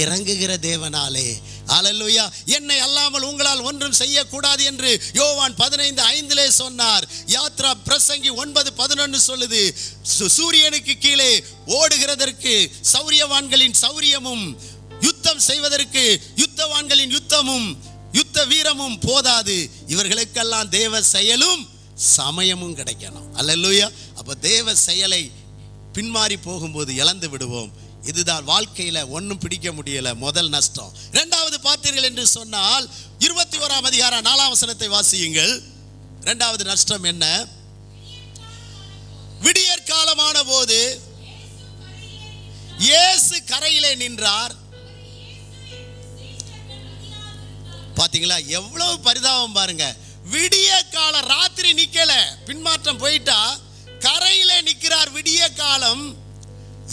இறங்குகிற தேவனாலே. அல்லேலூயா. என்னை அல்லாமல் உங்களால் ஒன்றும் செய்யக்கூடாது என்று யோவான் 15:5 சொன்னார். யாத்ரா பிரசங்கி 9:11 சொல்லுது, சூரியனுக்கு கீழே ஓடுகிறதற்கு சௌரியவான்களின் சௌரியமும், யுத்தம் செய்வதற்கு யுத்தவான்களின் யுத்தமும் யுத்த வீரமும் போதாது, இவர்களுக்கெல்லாம் தேவ செயலும் சமயமும் கிடைக்கணும். அல்லேலூயா. அப்ப தேவ செயலை பின்மாறி போகும்போது இழந்து விடுவோம். இதுதான் வாழ்க்கையில ஒன்றும் பிடிக்க முடியல, முதல் நஷ்டம். இரண்டாவது பார்த்தீர்கள் என்று சொன்னால் 21ஆம் அதிகாரம் 4ஆம் வசனத்தை வாசியுங்கள். இரண்டாவது நஷ்டம் என்ன? விடியற் காலமான போது இயேசு கரையிலே நின்றார். பாத்தீங்களா எவ்வளவு பரிதாபம் பாருங்க. விடிய கால ராத்திரி நிக்கல, பின்மாற்றம் போயிட்டா, கரையிலே நிற்கிறார். விடிய காலம்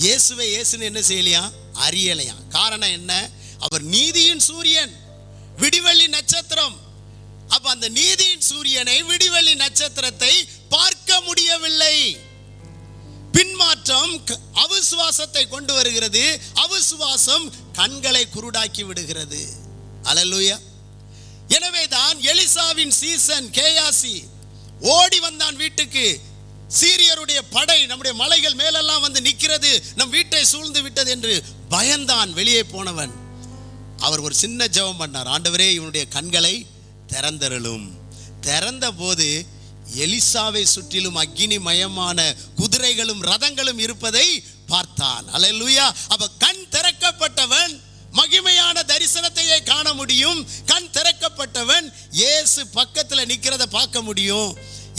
இயேசுவை இயேசுன்னு என்ன செய்யலையா? அறியலையா. காரணம் என்ன? அவர் நீதியின் சூரியன், விடிவெள்ளி நட்சத்திரம். அப்ப அந்த நீதியின் சூரியனை, விடிவெள்ளி நட்சத்திரத்தை பார்க்க முடியவில்லை. பின்மாற்றம் அவிசுவாசத்தை கொண்டு வருகிறது. அவிசுவாசம் கண்களை குருடாக்கி விடுகிறது. அல்லேலூயா. எனவேதான் எலிசாவின் சீசன் கேயாசி ஓடி வந்தான் வீட்டுக்கு. சீரியருடைய படை நம்முடைய மலைகள் மேலெல்லாம் வந்து நிற்கிறது, நம் வீட்டை சூழ்ந்து விட்டது என்று பயந்தான். வெளியே போனவன் அவர் ஒரு சின்ன ஜெபம் பண்ணார், ஆண்டவரே இவனுடைய கண்களை திறந்தருளும். திறந்த போது எலிசாவை சுற்றிலும் அக்கினிமயமான குதிரைகளும் ரதங்களும் இருப்பதை பார்த்தான். அல்லேலூயா. அப்ப கண் திறக்கப்பட்டவன் மகிமையான தரிசனத்தையே காண முடியும். கண் திறக்கப்பட்டவன் இயேசு பக்கத்தில் நிற்கிறத பார்க்க முடியும்,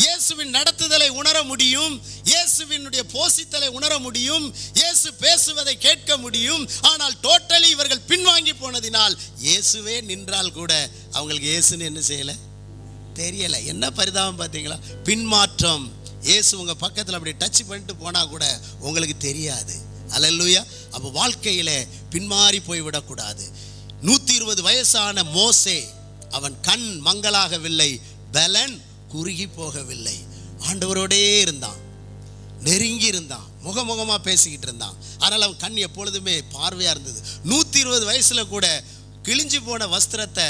இயேசுவின் நடத்துதலை உணர முடியும், இயேசுவினுடைய போஷித்தலை உணர முடியும், இயேசு பேசுவதை கேட்க முடியும். ஆனால் டோட்டலி இவர்கள் பின்வாங்கி போனதினால் இயேசுவே நின்றால் கூட அவங்களுக்கு இயேசுன்னு என்ன செய்யல, தெரியல. என்ன பரிதாபம் பார்த்தீங்களா? பின்மாற்றம். இயேசு உங்க பக்கத்தில் அப்படி டச் பண்ணிட்டு போனா கூட உங்களுக்கு தெரியாது. அல்லேலூயா. அப்போ வாழ்க்கையில பின்மாறி போய் விடக்கூடாது. 120 வயசான மோசே, அவன் கண் மங்களாகவில்லை, பலன் குறுகி போகவில்லை. ஆண்டவரோடே இருந்தான், நெருங்கி இருந்தான், முகமுகமா பேசிக்கிட்டு இருந்தான். அதனால அவன் கண் எப்பொழுதுமே பார்வையா இருந்தது. 120 வயசுல கூட கிழிஞ்சு போன வஸ்திரத்தை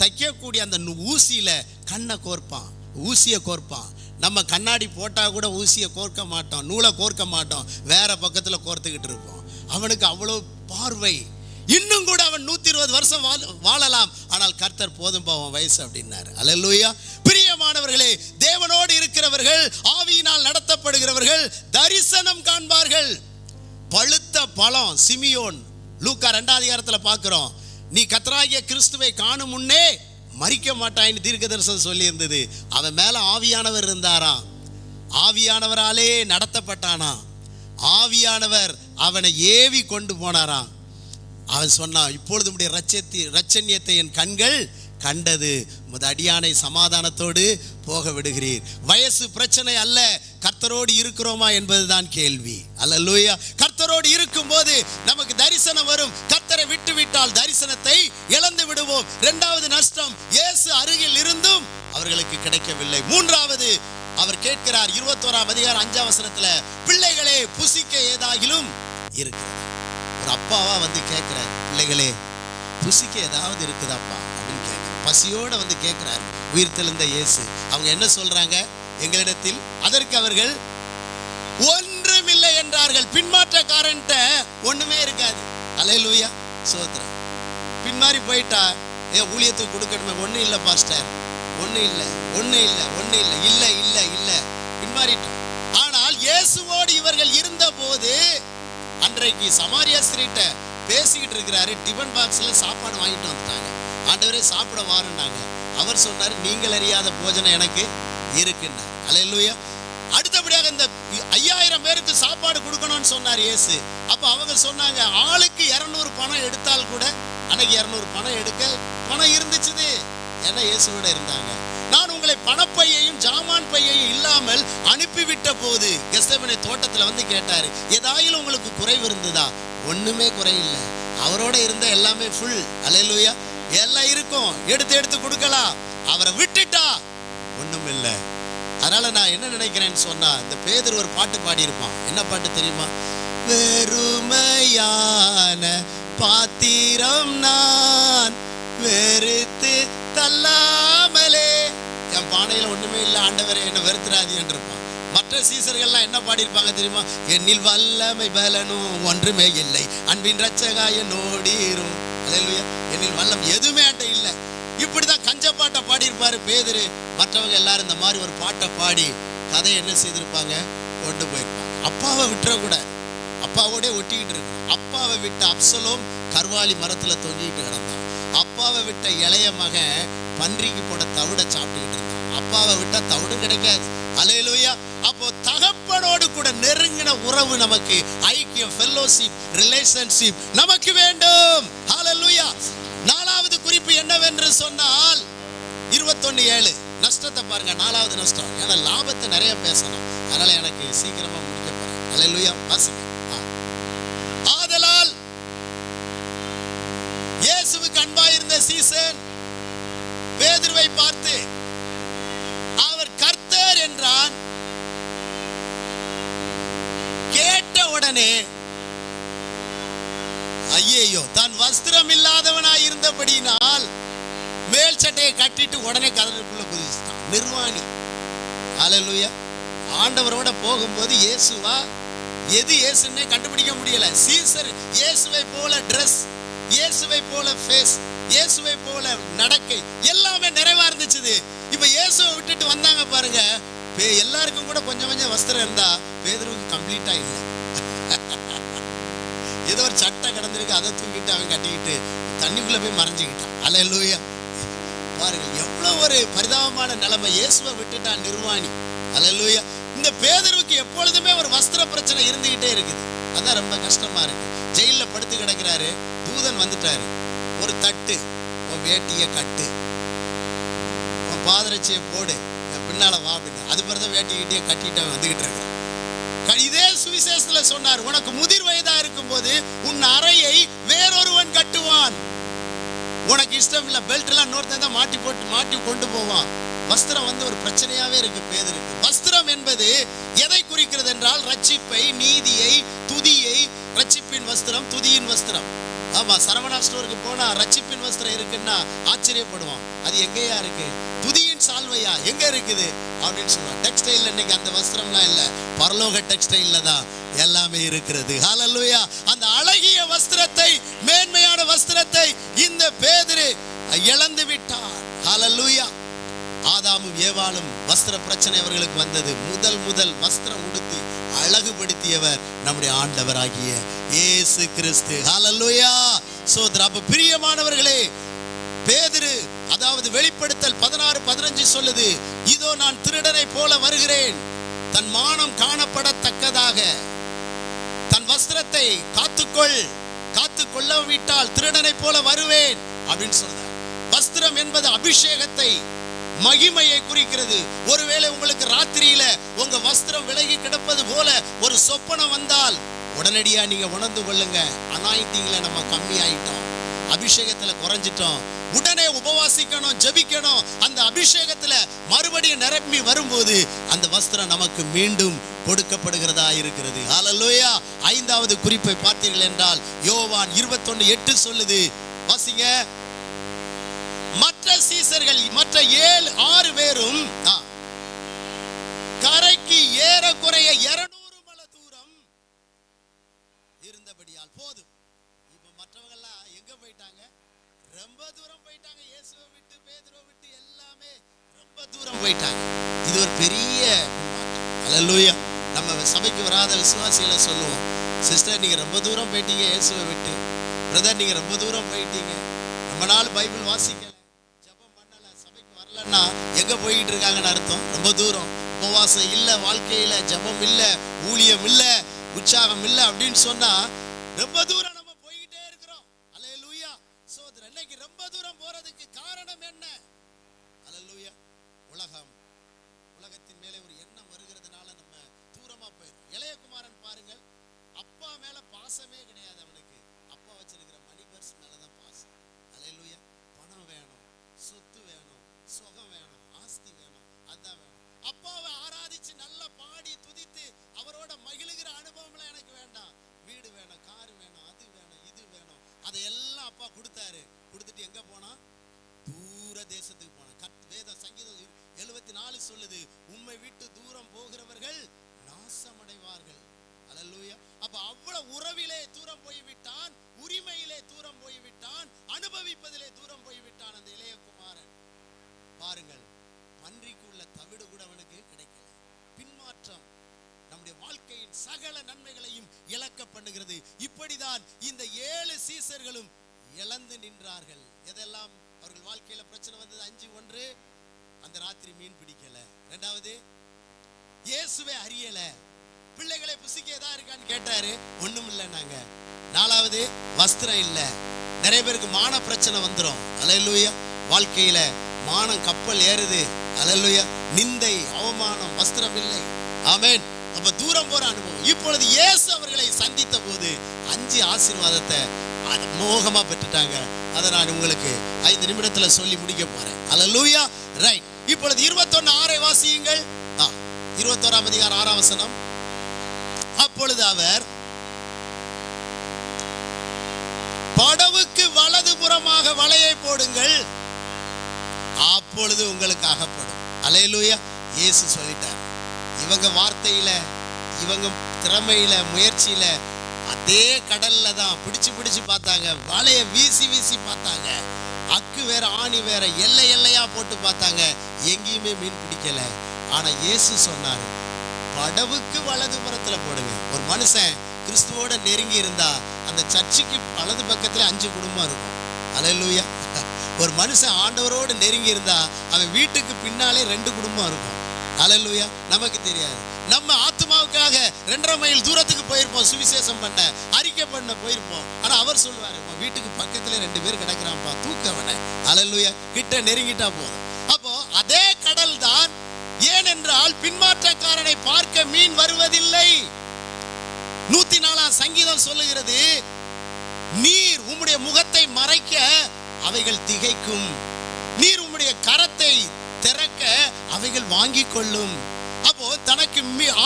தைக்கக்கூடிய அந்த ஊசியில கண்ணை கோர்ப்பான், ஊசியை கோர்ப்பான். நம்ம கண்ணாடி போட்டா கூட ஊசியை கோர்க்க மாட்டோம், நூலை கோர்க்க மாட்டோம், வேற பக்கத்துல கோர்த்துக்கிட்டு இருப்போம். அவனுக்கு அவ்வளவு பார்வை. இன்னும் கூட அவன் 120 வருஷம் வாழலாம், ஆனால் கர்த்தர் போதும் அவன் வயசு அப்படின்னாரு. அல்லேலூயா. பிரியமானவர்களே, தேவனோடு இருக்கிறவர்கள், ஆவியினால் நடத்தப்படுகிறவர்கள் தரிசனம் காண்பார்கள். பழுத்த பழம் சிமியோன், லூக்கா 2ஆம் அதிகாரத்தில் பார்க்கிறோம், நீ கர்த்தராகிய கிறிஸ்துவை காணும் முன்னே மரிக்க மாட்டாயின்னு தீர்க்க தரிசனம் சொல்லி இருந்தது. அவன் மேல ஆவியானவர் இருந்தாராம், ஆவியானவராலே நடத்தப்பட்டானா, ஆவியானவர் அவனை ஏவி கொண்டு போனாராம். அவன் சொன்னான், இப்பொழுது உம்முடைய இரட்சண்யத்தை என் கண்கள் கண்டது, உமது அடியானை சமாதானத்தோடு போக விடுகிறீர். வயசு பிரச்சனை அல்ல, கர்த்தரோடு இருக்கிறோமா என்பதுதான் கேள்வி. அல்லேலூயா. கர்த்தரோடு இருக்கும்போது நமக்கு தரிசனம் வரும். கர்த்தரை விட்டு விட்டால் தரிசனத்தை இழந்து விடுவோம். இரண்டாவது நஷ்டம், இயேசு அருகில் இருந்தும் அவர்களுக்கு கிடைக்கவில்லை. மூன்றாவது அவர் கேட்கிறார் 21ஆம் அதிகாரம் 5ஆம் வசனத்துல, பிள்ளைகளே புசிக்க ஏதாகிலும் இருக்கிறது. ஒரு அப்பாவா வந்து கேட்கிறார், பிள்ளைகளே புசிக்க ஏதாவது இருக்குதாப்பா அப்படின்னு கேட்கிறார். பசியோட வந்து கேட்கிறார் உயிர் தெழுந்த இயேசு. அவங்க என்ன சொல்றாங்க எங்களிடத்தில்? அதற்கு அவர்கள் ஒன்றுமில்லை என்றார்கள். பின்மாற்றக்காரன்ட்ட ஒண்ணுமே இருக்காது. அல்லேலூயா, சோத்திரம். பின்மாறி போயிட்டா ஊழியத்துக்கு கொடுக்கணுமே, ஒன்றும் இல்லை பாஸ்டர், ஒன்றும் இல்லை, ஒன்றும் இல்லை, ஒன்றும் இல்லை, இல்லை இல்லை இல்லை, பின்மாறிட்டோம். ஆனால் இயேசுவோடு இவர்கள் இருந்த போது, அன்றைக்கு சமாரியா ஸ்ட்ரீட்ட பேசிக்கிட்டு இருக்கிறாரு, டிஃபன் பாக்ஸில் சாப்பாடு வாங்கிட்டு வந்துட்டாங்க. ஆண்டவரே சாப்பிட வாருன்னாங்க. அவர் சொன்னார், நீங்கள் அறியாத போஜனம் எனக்கு இருக்குன்னார். அல்லேலூயா. அடுத்தபடியாக இந்த 5000 பேருக்கு சாப்பாடு கொடுக்கணும்னு சொன்னார் இயேசு. அப்போ அவங்க சொன்னாங்க, ஆளுக்கு 200 பணம் எடுத்தால் கூட, அன்னைக்கு 200 பணம் எடுக்க பணம் இருந்துச்சு, ஏன்னா இயேசுவோட இருந்தாங்க. நான் உங்களை பணப்பையையும் ஜாமான் பையையும் இல்லாமல் அனுப்பிவிட்ட போது கெத்செமனே தோட்டத்தில் வந்து கேட்டாரு, ஏதாயிலும் உங்களுக்கு குறைவு இருந்ததா? ஒண்ணுமே குறையில்லை. அவரோட இருந்த எல்லாமே ஃபுல். அல்லேலூயா. எல்லாம் இருக்கும், எடுத்து எடுத்து கொடுக்கலாம். அவரை விட்டுட்டா ஒண்ணும் இல்லை. அதனால நான் என்ன நினைக்கிறேன்னு சொன்னா, இந்த பேதுரு ஒரு பாட்டு பாடியிருப்பான். என்ன பாட்டு தெரியுமா? வெறுமையான பாத்திரம் நான் வெறுத்து தள்ளாமலே, என் பானையில ஒண்ணுமே இல்லை ஆண்டவரே என்னை வெறுத்துறாதீன்னு இருப்பான். மற்ற சீசர்கள்லாம் என்ன பாடியிருப்பாங்க தெரியுமா? என்னில் வல்லமை பலனும் ஒன்றுமே இல்லை, அன்பின் ரட்சகா என்னோடீரும். அல்லேலூயா. என்னில் வல்லம் எதுவுமே ஆட்ட இல்லை. இப்படிதான் கஞ்ச பாட்டை பாடியிருப்பாரு பேதுரு. மற்றவங்க எல்லாரும் இந்த மாதிரி ஒரு பாட்டை பாடி கதையை என்ன செய்திருப்பாங்க? கொண்டு போயிருப்பாங்க. அப்பாவை விட்டுறக்கூடாது, அப்பாவோட ஒட்டிக்கிட்டு இருக்கு. அப்பாவை விட்ட அப்சலோம் கர்வாலி மரத்துல தொங்கிட்டு கிடந்தான். அப்பாவை விட்ட இளைய மகன் பன்றிக்கு போட தவிட சாப்பிட்டுக்கிட்டு இருந்தான். அப்பாவை விட்டா தவிடு கிடைக்காது. அல்லேலூயா. அப்போ தகப்பனோடு கூட நெருங்கின உறவு நமக்கு, ஐக்கியம், ஃபெல்லோஷிப், ரிலேஷன்ஷிப் நமக்கு வேண்டும். ஹல்லேலூயா. நாலாவது குறிப்பு என்னவென்று சொன்னால் 21:7 நஷ்டத்தை பாருங்க. நாலாவது நஷ்டம். ஏன்னா லாபத்தை நிறைய பேசணும், அதனால எனக்கு சீக்கிரமா முடிக்க போறேன். அல்லேலூயா. வாசிங்க. ஆதலால் இயேசுவுக்கு அன்பாயிருந்த சீசன் பேதுருவை பார்த்து அவர் கர்த்தர் என்றான். கேட்ட உடனே ஐயோ, தான் வஸ்திரம் இல்லாதவனாய் இருந்தபடினால் மேல் சட்டையை கட்டிட்டு உடனே கதலுக்குள்ள குதிச்சுட்டான். நிர்வாணி. அல்லேலூயா. ஆண்டவரோட போகும்போது இயேசுவா எது இயேசுன்னே கண்டுபிடிக்க முடியல. சீசர் இயேசுவை போல ட்ரெஸ், இயேசுவை போல ஃபேஸ், இயேசுவை போல நடக்கை எல்லாமே நிறைவா இருந்துச்சு. இப்ப இயேசுவை விட்டுட்டு வந்தாங்க பாருங்க. எல்லாருக்கும் கூட கொஞ்சம் கொஞ்சம் வஸ்திரம் இருந்தா பேதுருவுக்கு கம்ப்ளீட்டா இல்லை. ஏதோ ஒரு சட்டை கிடந்திருக்கு, அதை தூக்கிட்டு அவன் கட்டிக்கிட்டு தண்ணிக்குள்ள போய் மறைஞ்சுக்கிட்டான். அல்லேலூயா. பாருங்க எவ்வளவு ஒரு பரிதாபமான நிலைமை. இயேசுவை விட்டுட்டான், நிர்வாணி. அல்லேலூயா. இந்த பேதுருவுக்கு எப்பொழுதுமே ஒரு வஸ்திர பிரச்சனை இருந்துகிட்டே இருக்குது. அதான் ரொம்ப கஷ்டமா இருக்கு. ஜெயில படுத்து கிடக்கிறாரு. தூதன் வந்துட்டாரு. ஒரு தட்டு, உன் வேட்டிய கட்டு, உன் பாதரட்சியை போடு, பின்னால வா அப்படின்னு. அது பிறகு வேட்டி கிட்டே கட்டிட்டு வந்துகிட்டு இருக்கிறான். இதே சுவிசேஷத்துல சொன்னார், உனக்கு முதிர் வயதா இருக்கும் போது உன் அறையை வேறொருவன் கட்டுவான். உனக்கு இஷ்டம் இல்ல, பெல்ட் எல்லாம் இன்னொருத்தன் தான் மாட்டி போட்டு மாட்டி கொண்டு போவான். வஸ்திரம் ஒரு பிரச்சனையாவே இருக்கு பேதுருக்கு. வஸ்திரம் என்பது எதை குறிக்கிறது என்றால் ரட்சிப்பை, நீதியை, துதியை. ரட்சிப்பின் வஸ்திரம், துதியின் வஸ்திரம். ஆமா, சரவணா ஸ்டோருக்கு போனா ரட்சிப்பின் வஸ்திரம் இருக்குன்னா ஆச்சரியப்படுவான். அது எங்கேயா இருக்கு? துதியின் சால்வையா எங்க இருக்குது அப்படின்னு சொல்லுவான். டெக்ஸ்டைல் இன்னைக்கு அந்த வஸ்திரம்லாம் இல்ல, பரலோக டெக்ஸ்டைல்ல தான் எல்லாமே இருக்கிறது. ஹல்லேலூயா. அந்த அழகிய வஸ்திரத்தை, மேன்மையான வஸ்திரத்தை இந்த பேதுரு இழந்து விட்டார். ஹல்லேலூயா. ஆதாமும் ஏவாளும் வஸ்திர பிரச்சனை அவர்களுக்கு வந்தது. முதல் வஸ்திரம் உடுத்தி அழகுபடுத்தியவர் நம்முடைய ஆண்டவராகிய இயேசு கிறிஸ்து. ஹல்லேலூயா. சோதரா. அப்ப பிரியமானவர்களே, பேதுரு, அதாவது வெளிப்படுத்தல் 16:15 சொல்லுது, இதோ நான் திருடனை போல வருகிறேன், தன் மானம் காணப்படத்தக்கதாக தன் வஸ்திரத்தை காத்துக்கொள்ளவிட்டால் திருடனை போல வருவேன் அப்படின்னு சொல்றார். வஸ்திரம் என்பது அபிஷேகத்தை, மகிமையை குறிக்கிறது. ஒருவேளை உங்களுக்கு ராத்திரியில உங்க வஸ்திரம் விலகி கிடப்பது போல ஒரு சொப்பனம் வந்தால் உடனடியா நீங்க உணர்ந்து கொள்ளுங்க, அனாயிண்டிங்ல நம்ம கம்மி ஆயிட்டோம், அபிஷேகத்துல குறைஞ்சிட்டோம். உடனே உபவாசிக்கணும், ஜெபிக்கணும். அந்த அபிஷேகத்துல மறுபடியும் நிரம்பி வரும்போது அந்த வஸ்திரம் நமக்கு மீண்டும் கொடுக்கப்படுகிறதா இருக்கிறது. ஹல்லேலூயா. ஐந்தாவது குறிப்பை பார்த்தீர்கள் என்றால் யோவான் 21:8 சொல்லுது. வாசிங்க. மற்ற சீசர்கள், மற்ற 6 பேரும் கரைக்கு ஏறக்குறைய 200 மல தூரம் இருந்தபடியால் போதும். இப்ப மற்றவங்க எல்லாம் எங்க போயிட்டாங்க? ரொம்ப தூரம் போயிட்டாங்க. இயேசுவை விட்டு, பேதுருவை விட்டு எல்லாமே ரொம்ப தூரம் போயிட்டாங்க. இது ஒரு பெரிய அல்லேலூயா. நம்ம சபைக்கு வராத விசுவாசிகளை சொல்லுவோம், சிஸ்டர் நீங்க ரொம்ப தூரம் போயிட்டீங்க இயேசுவை விட்டு. பிரதர் நீங்க ரொம்ப தூரம் போயிட்டீங்க, ரொம்ப நாள் பைபிள் வாசிக்கல, ஜெபம் பண்ணல, சபைக்கு வரலன்னா எங்க போயிட்டு இருக்காங்கன்னு அர்த்தம். ரொம்ப தூரம். உபவாசம் இல்ல, வாழ்க்கையில ஜெபம் இல்ல, ஊழியம் இல்ல, உற்சாகம் இல்ல அப்படின்னு சொன்னா ரொம்ப தூரம் நம்ம போய்கிட்டே இருக்கிறோம். அல்லேலூயா. சோதரன், இன்னைக்கு ரொம்ப தூரம் போறதுக்கு காரணம் என்ன? அல்லேலூயா. உலகத்தின் மேலே ஒரு எண்ணம் வருகிறதுனால நம்ம தூரமா போயிடும். இளையகுமாரன் பாருங்கள், அப்பா மேல பாசமே கிடையாது அவனுக்கு. செய்வார்கள்? நாசமடைவார்கள். அல்லேலூயா. அப்ப அவ்வளவு உறவிலே தூரம் போய்விட்டான், உரிமையிலே தூரம் போய்விட்டான், அனுபவிப்பதிலே தூரம் போய்விட்டான் அந்த இளைய குமாரன். பாருங்கள், பன்றிக்கு உள்ள தவிடு கூட அவனுக்கு கிடைக்கல. பின்மாற்றம் நம்முடைய வாழ்க்கையின் சகல நன்மைகளையும் இழக்க பண்ணுகிறது. இப்படிதான் இந்த 7 சீசர்களும் இழந்து நின்றார்கள். எதெல்லாம் அவர்கள் வாழ்க்கையில பிரச்சனை வந்தது? 5. அந்த ராத்திரி மீன் பிடிக்கல. 2, இயேசுவை அறியல. பிள்ளைகளை புசிக்க ஏதா இருக்கான்னு கேட்டாரு, ஒண்ணும் இல்லைன்னாங்க. 4, வஸ்திரம் இல்ல. நிறைய பேருக்கு மான பிரச்சனை வந்துடும். அல்லேலூயா. வாழ்க்கையில மானம் கப்பல் ஏறுது. அல்லேலூயா. நிந்தை, அவமானம், வஸ்திரம் இல்லை. ஆமென். அப்ப தூரம் போற அனுபவம். இப்பொழுது இயேசு அவர்களை சந்தித்த போது 5 ஆசீர்வாதத்தை மோகமா பெற்றுட்டாங்க. அதை நான் உங்களுக்கு 5 நிமிடத்துல சொல்லி முடிக்க போறேன். அல்லேலூயா. ரைட். இப்பொழுது 21:6 வாசியுங்கள். 21ஆம் அதிகாரம் 6ஆம் வசனம். அப்பொழுது அவர், படவுக்கு வலதுபுறமாக வலையை போடுங்கள், அப்பொழுது உங்களுக்கு அகப்படும். அல்லேலூயா. இயேசு சொல்லிட்டார். இவங்க வார்த்தையில, இவங்க திறமையில, முயற்சியில அதே கடல்ல தான் பிடிச்சு பார்த்தாங்க. வலையை வீசி பார்த்தாங்க. அக்கு வேற ஆணி வேற எல்லை எல்லையா போட்டு பார்த்தாங்க. எங்கேயுமே மீன் பிடிக்கல. ஆனா இயேசு சொன்னாரு, படவுக்கு வலதுபுறத்துல போடுங்க. ஒரு மனுஷன் கிறிஸ்துவோட நெருங்கி இருந்தா அந்த சர்ச்சுக்கு வலது பக்கத்துல 5 குடும்பம் இருக்கும். அல்லேலூயா. ஒரு மனுஷன் ஆண்டவரோடு நெருங்கி இருந்தா அவன் வீட்டுக்கு பின்னாலே 2 குடும்பம் இருக்கும். அல்லேலூயா. நமக்கு தெரியாது. நம்ம ஆத்மாவுக்காக 2.5 மைல் தூரத்துக்கு போயிருப்போம், சுவிசேஷம் பண்ண, அறிக்கை பண்ண போயிருப்போம். ஆனா அவர் சொல்லுவாரு, வீட்டுக்கு பக்கத்துல 2 பேர் கிடக்குறான்ப்பா, தூக்கவனை. அல்லேலூயா. கிட்ட நெருங்கிட்டா போதும். அப்போ அதே கடல் தான். ஏனென்றால் பின்மாற்றக்காரனை பார்க்க மீன் வருவதில்லை. 104ஆம் சங்கீதம் சொல்லுகிறது, நீர் உம்முடைய முகத்தை மறைக்க அவைகள் திகைக்கும், நீர் உம்முடைய கரத்தை திறக்க அவைகள் வாங்கி கொள்ளும். அப்போ தனக்கு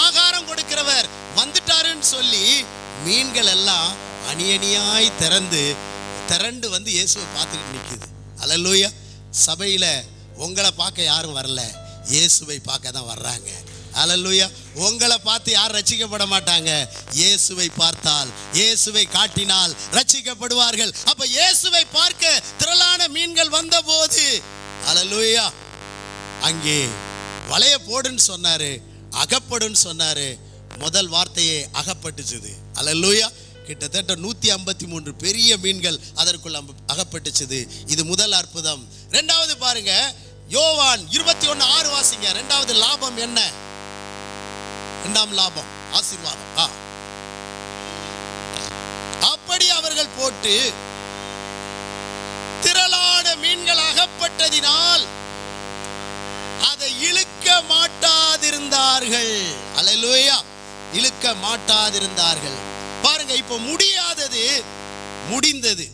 ஆகாரம் கொடுக்கிறவர் வந்துட்டாருன்னு சொல்லி மீன்கள் எல்லாம் அணியணியாய் திரண்டு வந்து இயேசுவை பார்த்துக்கிட்டு நிற்குது. அல்லேலூயா. சபையில உங்களை பார்க்க யாரும் வரல, இயேசுவை பார்க்க தான் வர்றாங்க. அல்லேலூயா. உங்களை பார்த்து யாரும் ரட்சிக்கப்பட மாட்டாங்க. இயேசுவை பார்த்தால், இயேசுவை காட்டினால் ரட்சிக்கப்படுவார்கள். அப்ப இயேசுவை பார்க்க திரளான மீன்கள் வந்த போது, அல்லேலூயா, அங்கே வலைய போடுன்னு சொன்னாரு, அகப்படுன்னு சொன்னாரு. முதல் வார்த்தையே அகப்பட்டுச்சுது. அல்லேலூயா. கிட்டத்தட்ட 153 பெரிய மீன்கள் அதற்குள்ள அகப்பட்டுச்சுது. இது முதல் அற்புதம். 2வது பாருங்க, யோவான் 21:6 வாசிங்க. 2வது லாபம் என்ன? 2ஆம் லாபம் ஆசீர்வாதம். அப்படி அவர்கள் போட்டு திரளான மீன்கள் அகப்பட்டதினால் அதை இழுக்க மாட்டாதிருந்தார்கள். அல்லேலூயா. இழுக்க மாட்டாதிருந்தார்கள். பாருங்க, இப்போ முடியாதது முடிந்தது.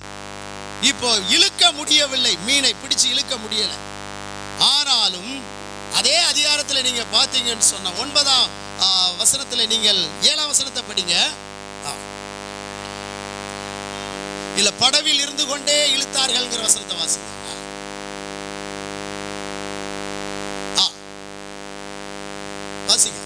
இப்போ இழுக்க முடியவில்லை, மீனை பிடிச்சு இழுக்க முடியல. ஆனாலும் அதே அதிகாரத்தில் நீங்க பார்த்தீங்கன்னு சொன்ன 9ஆம் வசனத்தில் நீங்கள் 7ஆம் வசனத்தை படிங்க. இல்ல, படவில் இருந்து கொண்டே இழுத்தார்கள்ங்கிற வசனத்தை வாசிங்க. வாசிங்க.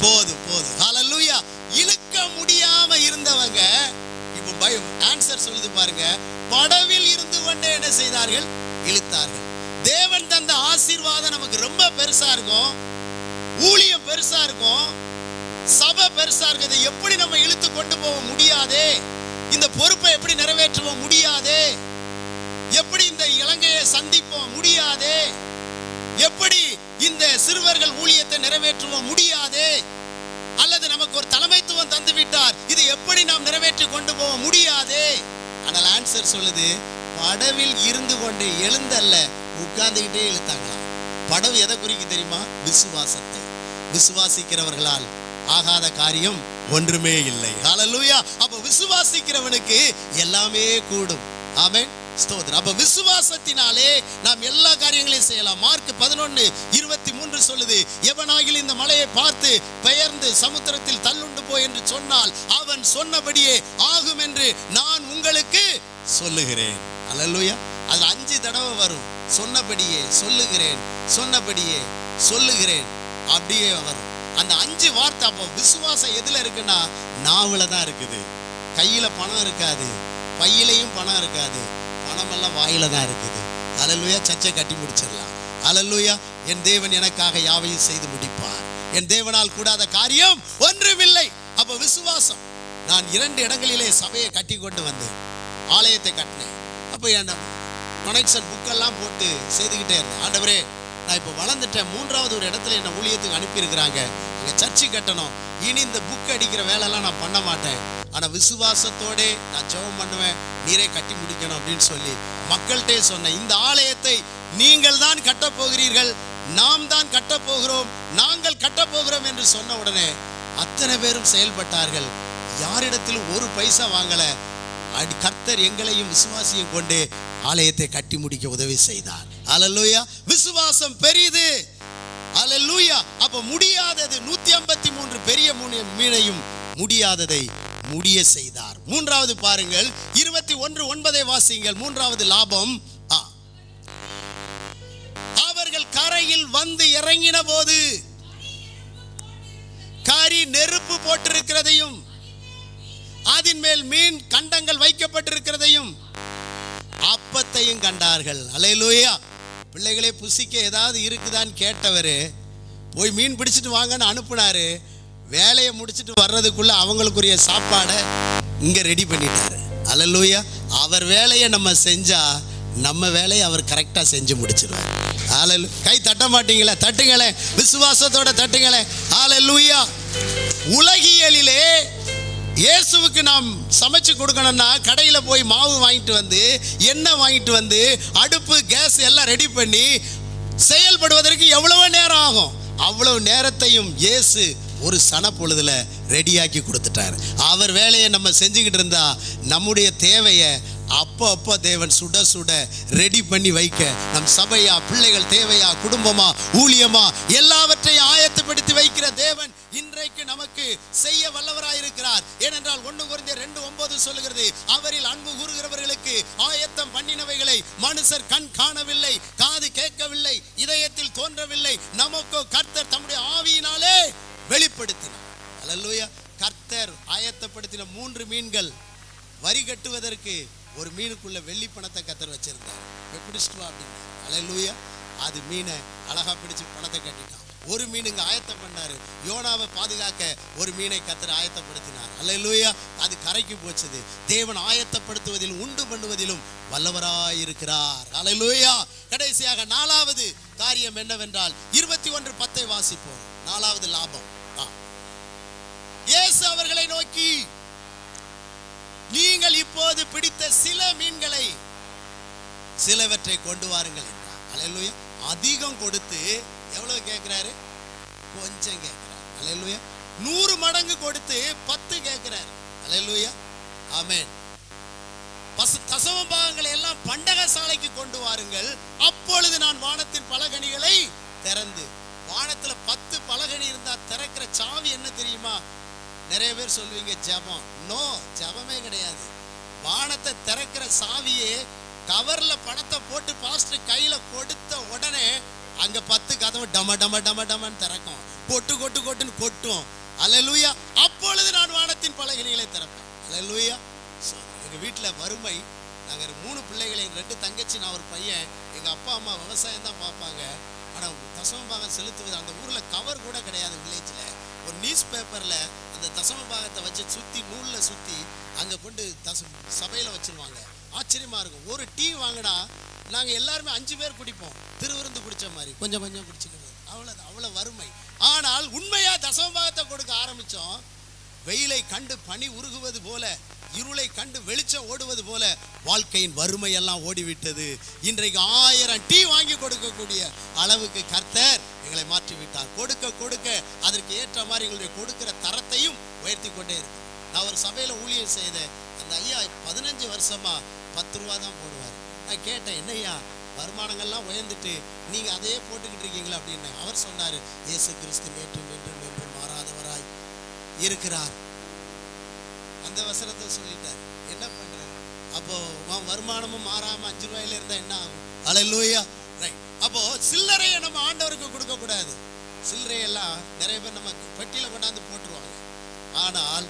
போதும். ஹல்லேலூயா. இழுக்க முடியாம இருந்தவங்க இப்போ ஆன்சர் சொல்லுது பாருங்க. படவில் இருந்து கொண்டே என்ன செய்தார்கள்? இழுத்தார்கள். தேவன் தந்த ஆசீர்வாதம் நமக்கு ரொம்ப பெருசா இருக்கும், ஊழியம் பெருசா இருக்கும், சபை பெருசா இருக்குது. எப்படி நம்ம இழுத்து கொண்டு போக முடியாதே, இந்த பொறுப்பை எப்படி நிறைவேற்றுவோம் முடியாதே, எப்படி இந்த இலங்கையை சந்திப்போம் முடியாதே, எப்படி இந்த சிறுவர்கள் ஊழியத்தை நிறைவேற்றுவோம் முடியாதே, அல்லது நமக்கு ஒரு தலைமைத்துவம் தந்து விட்டார், இதை எப்படி நாம் நிறைவேற்றி கொண்டு போக முடியாதே. ஆனால் ஆன்சர் சொல்லுது, படவில் இருந்து கொண்டு எழுந்தல்ல, உட்கார்ந்துகிட்டே இழுத்தாங்களாம். படவு எதை குறிக்கு தெரியுமா? விசுவாசத்தை. விசுவாசிக்கிறவர்களால் ஆகாத காரியம் ஒன்றுமே இல்லை. ஹல்லேலூயா. அப்ப விசுவாசிக்கிறவனுக்கு எல்லாமே கூடும். ஆமென். ஸ்தோத்திரம். அப்ப விசுவாசத்தினாலே நாம் எல்லா காரியங்களையும் செய்யலாம். மார்க் 11:23 சொல்லுது, எவனாகிலும் இந்த மலையை பார்த்து பெயர்ந்து சமுத்திரத்தில் தள்ளுண்டு போய் என்று சொன்னால் அவன் சொன்னபடியே ஆகும் என்று நான் உங்களுக்கு சொல்லுகிறேன். அல்லேலூயா. அதுல 5 தடவை வரும், சொன்னபடியே, சொல்லுகிறேன், சொன்னபடியே, சொல்லுகிறேன், அப்படியே வரும். அந்த 5 வார்த்தை. அப்போ விசுவாசம் எதுல இருக்குன்னா நாவுல தான் இருக்குது. கையில பணம் இருக்காது, பையிலையும் பணம் இருக்காது, பணம் எல்லாம் வாயில தான் இருக்குது. அல்லேலூயா. சர்ச்சை கட்டி முடிச்சிடலாம். அல்லேலூயா. என் தேவன் எனக்காக யாவையும் செய்து முடிப்பார். என் தேவனால் கூடாத காரியம் ஒன்றுமில்லை. அப்ப விசுவாசம். நான் 2 இடங்களிலே சபையை கட்டி கொண்டு வந்தேன், ஆலயத்தை கட்டினேன். அப்போ என் கனெக்ஷன் புக்கெல்லாம் போட்டு செய்துக்கிட்டே இருந்தேன். ஆண்டவரே, நான் இப்போ வளர்ந்துட்டேன், 3வது ஒரு இடத்துல என்னை ஊழியத்துக்கு அனுப்பியிருக்கிறாங்க, அங்கே சர்ச்சு கட்டணும், இனி இந்த புக் அடிக்கிற வேலையெல்லாம் நான் பண்ண மாட்டேன், ஆனால் விசுவாசத்தோட நான் ஜெபம் பண்ணுவேன், நீரே கட்டி முடிக்கணும் அப்படின்னு சொல்லி மக்கள்கிட்டே சொன்னேன். இந்த ஆலயத்தை நீங்கள் தான் கட்டப்போகிறீர்கள், நாம் தான் கட்டப்போகிறோம், நாங்கள் கட்டப்போகிறோம் என்று சொன்ன உடனே அத்தனை பேரும் செயல்பட்டார்கள். யாரிடத்திலும் ஒரு பைசா வாங்கல. கர்த்தர் எங்களையும் விசுவாசியும் கொண்டு ஆலயத்தை கட்டி முடிக்க உதவி செய்தார். அல்லேலூயா. விசுவாசம் பெரிது. அல்லேலூயா. அப்ப முடியாதது 153 பெரிய மீனையும் முடியாததை முடிய செய்தார். 3வது பாருங்கள், 21:9 வாசிங்கள். 3வது லாபம். அவர்கள் கரையில் வந்து இறங்கின போது கரி நெருப்பு போட்டிருக்கிறதையும் அதன் மேல் மீன் கண்டங்கள் வைக்கப்பட்டிருக்கிறதையும் அப்பத்தையும் கண்டார்கள். அல்லேலூயா. பிள்ளைகளே, புசிக்க ஏதாவது இருக்குதான்னு கேட்டவர் போய் மீன் பிடிச்சிட்டு வாங்கன்னு அனுப்புனாரு. வேலையை முடிச்சுட்டு வர்றதுக்குள்ள அவங்களுக்குரிய சாப்பாடை இங்க ரெடி பண்ணிட்டாரு. அல்லேலூயா. அவர் வேலையை நம்ம செஞ்சா நம்ம வேலையை அவர் கரெக்டா செஞ்சு முடிச்சிருவார். அல்லேலூயா. கை தட்ட மாட்டீங்களா? தட்டுங்களே, விசுவாசத்தோட தட்டுங்களே. அல்லேலூயா. உலகியலிலே இயேசுவுக்கு நாம் சமைச்சு கொடுக்கணும்னா கடையில் போய் மாவு வாங்கிட்டு வந்து, எண்ணெய் வாங்கிட்டு வந்து, அடுப்பு கேஸ் எல்லாம் ரெடி பண்ணி செயல்படுவதற்கு எவ்வளவு நேரம் ஆகும்? அவ்வளவு நேரத்தையும் இயேசு ஒரு சன பொழுதுல ரெடியாக்கி கொடுத்துட்டார். அவர் வேலையை நம்ம செஞ்சுக்கிட்டு இருந்தா நம்முடைய தேவையை அப்போ தேவன் சுட சுட ரெடி பண்ணி வைக்க, நம் சபையா, பிள்ளைகள் தேவையா, குடும்பமா, ஊழியமா, எல்லாவற்றையும் ஆயத்தப்படுத்தி வைக்கிற தேவன் இன்றைக்கு நமக்கு செய்ய வல்லவராயிருக்கிறார். ஏனென்றால் 1 கொரிந்தியர் 2:9 சொல்லுகிறது, அவரில் அன்பு கூறுகிறவர்களுக்கு ஆயத்தம் பண்ணினவைகளை மனுஷர் கண் காணவில்லை, காது கேட்கவில்லை, இதயத்தில் தோன்றவில்லை, நமக்கோ கர்த்தர் தம்முடைய ஆவியினாலே வெளிப்படுத்தினார். அல்லேலூயா. கர்த்தர் ஆயத்தப்படுத்தின 3 மீன்கள் வரி கட்டுவதற்கு ஒரு மீனுக்குள்ள வெள்ளி பணத்தை கர்த்தர் வச்சிருந்தார். பிடிச்சிட்டு வா அப்படின்னா. அல்லேலூயா. அது மீனை அழகா பிடிச்சு பணத்தை கட்டிட்டான். ஒரு மீனுங்க ஆயத்தம் பண்ணாரு. யோனாவை பாதுகாக்க ஒரு மீனை கர்த்தர் ஆயத்தப்படுத்தினார். அல்லேலூயா. அது கரைக்கு போச்சது. தேவன் ஆயத்தப்படுத்துவதிலும் உண்டு பண்ணுவதிலும் வல்லவராயிருக்கிறார். அல்லேலூயா. கடைசியாக 4வது காரியம் என்னவென்றால் 21:10 வாசிப்போம். 4வது லாபம். இயேசு அவர்களை நோக்கி, நீங்கள் இப்போது பிடித்த சில மீன்களை சிலவற்றை கொண்டு வாருங்கள் என்றார். அல்லேலூயா. அதிகம் கொடுத்து எவ்வளவு கேட்கிறாரு? கொஞ்சம் கேட்கிறார். அல்லேலூயா. 100 மடங்கு கொடுத்து 10 கேட்கிறார். அல்லேலூயா. ஆமென். தசம பாகங்களை எல்லாம் பண்டக சாலைக்கு கொண்டு வாருங்கள், அப்பொழுது நான் வானத்தின் பலகணிகளை திறந்து. வானத்துல 10 பலகணி இருந்தா திறக்கிற சாவி என்ன தெரியுமா? நிறைய பேர் சொல்லுவீங்க ஜெபம். நோ, ஜெபமே கிடையாது. வானத்தை திறக்கிற சாவியே கவர்ல பணத்தை போட்டு பாஸ்டர் கையில கொடுத்த உடனே அங்க 10 கதவு டம டம டம டமன்னு திறக்கும். கொட்டு கொட்டு கொட்டுன்னு கொட்டும். அல்லேலூயா. அப்பொழுது நான் வானத்தின் பலகணிகளை திறப்பேன். அல்லேலூயா. எங்க வீட்டுல வறுமை. நாங்க 3 பிள்ளைகளை, 2 தங்கச்சி, நான் ஒரு பையன். எங்க அப்பா அம்மா விவசாயம் தான் பார்ப்பாங்க. ஆனா தசம பாகம் செலுத்துவது, அந்த ஊர்ல கவர் கூட கிடையாது. வில்லேஜ்ல ஒரு நியூஸ் பேப்பர்ல அந்த தசம பாகத்தை வச்சு சுத்தி, நூல்ல சுத்தி அங்க கொண்டு சபையில வச்சிருவாங்க. ஆச்சரியமா இருக்கும். ஒரு டீ வாங்கினா நாங்க எல்லாருமே 5 பேர் குடிப்போம். திருவிருந்து குடிச்ச மாதிரி கொஞ்சம் கொஞ்சம் குடிச்சுக்கிறது. அவ்வளவு வறுமை. ஆனால் உண்மையா தசம பாகத்தை கொடுக்க ஆரம்பிச்சோம். வெயிலை கண்டு பனி உருகுவது போல, இருளை கண்டு வெளிச்சம் ஓடுவது போல வாழ்க்கையின் வறுமை எல்லாம் ஓடிவிட்டது. இன்றைக்கு 1000 டீ வாங்கி கொடுக்கக்கூடிய அளவுக்கு கர்த்தர் எங்களை மாற்றி விட்டார். கொடுக்க கொடுக்க அதற்கு ஏற்ற மாதிரி எங்களுடைய கொடுக்கிற தரத்தையும் உயர்த்தி கொண்டே இருக்கு. நான் ஒரு சபையில ஊழியம் செய்த அந்த ஐயா 15 வருஷமா 10 ரூபா தான் போடுவார். நான் கேட்டேன், என்னய்யா வருமானங்கள்லாம் உயர்ந்துட்டு நீங்க அதையே போட்டுக்கிட்டு இருக்கீங்களா அப்படின்னு. அவர் சொன்னாரு, இயேசு கிறிஸ்து நேற்றும் என்றும் என்றும் மாறாதவராய் இருக்கிறார். அந்த வசனத்தை சொல்லிட்டார். என்ன பண்ற? அப்போ வருமானமும் மாறாம 5 ரூபாயில இருந்தா என்ன ஆகும்? அல்லேலூயா. ரைட். அப்போ சில்லறையை நம்ம ஆண்டவருக்கு கொடுக்க கூடாது. சில்லறையெல்லாம் நிறைய பேர் நம்ம பெட்டியில கொண்டாந்து போட்டுருவாங்க. ஆனால்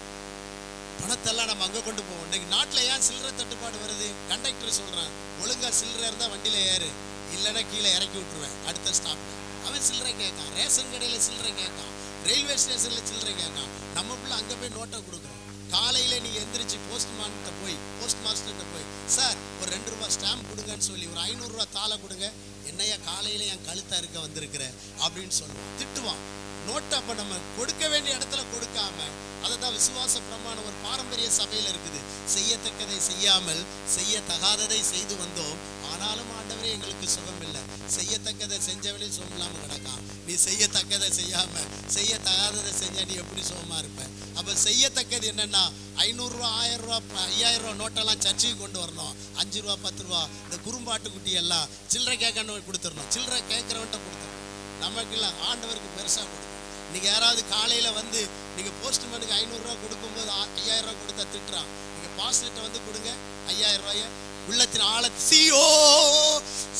பணத்தெல்லாம் நம்ம அங்கே கொண்டு போவோம். இன்னைக்கு நாட்டில் ஏன் சில்லறை தட்டுப்பாடு வருது? கண்டக்டர் சொல்றான், ஒழுங்கா சில்லறை இருந்தால் வண்டியில ஏறு, இல்லைன்னா கீழே இறக்கி விட்டுருவேன் அடுத்த ஸ்டாப்ல. அவன் சில்லறை கேட்கான், ரேஷன் கடையில் சில்லறை கேட்கான், ரயில்வே ஸ்டேஷனில் சில்லறை கேட்கான். நம்ம பிள்ளை அங்கே போய் நோட்டை கொடுக்குறோம். காலையில் நீங்கள் எந்திரிச்சு போஸ்ட் மாஸ்டர்கிட்ட போய் சார் ஒரு 2 ரூபா ஸ்டாம்ப் கொடுங்கன்னு சொல்லி ஒரு 500 ரூபா தாளை கொடுங்க, என்னையா காலையில் என் கழுத்தா இருக்க வந்திருக்கிற அப்படின்னு சொல்லுவான், திட்டுவான். நோட்டை அப்போ நம்ம கொடுக்க வேண்டிய இடத்துல கொடுக்காம, அதை தான் விசுவாச பிரமாணம் ஒரு பாரம்பரிய சபையில் இருக்குது. செய்யத்தக்கதை செய்யாமல் செய்யத்தகாததை செய்து வந்தோம், ஆனாலும் ஆண்டவரே எங்களுக்கு சுகம் இல்லை. செய்யத்தக்கதை செஞ்சவனே சுகம் இல்லாமல் கிடக்கான். நீ செய்யத்தக்கதை செய்யாம செய்யத்தகாததை செஞ்ச நீ எப்படி சுகமா இருப்ப? அப்ப செய்யத்தக்கது என்னன்னா 500 ரூபா 1000 ரூபா 5000 ரூபா நோட்டெல்லாம் சர்ச்சைக்கு கொண்டு வரணும். 5 ரூபா 10 ரூபா இந்த குறும்பாட்டு குட்டி எல்லாம் சில்லறை கேட்கணும் கொடுத்துடணும். சில்லறை கேட்கறவன்ட்ட கொடுத்துடணும். நமக்கு இல்லை, ஆண்டவருக்கு பெருசா கொடுக்கணும். நீங்க யாராவது காலையில வந்து நீங்க போஸ்ட்மேனுக்கு 500 ரூபா கொடுக்கும்போது 5000 ரூபா கொடுத்தா திட்டுறான். நீங்க பாஸ்டர்ட்ட வந்து கொடுங்க 5000 ரூபாய. உள்ளத்தின் ஆழ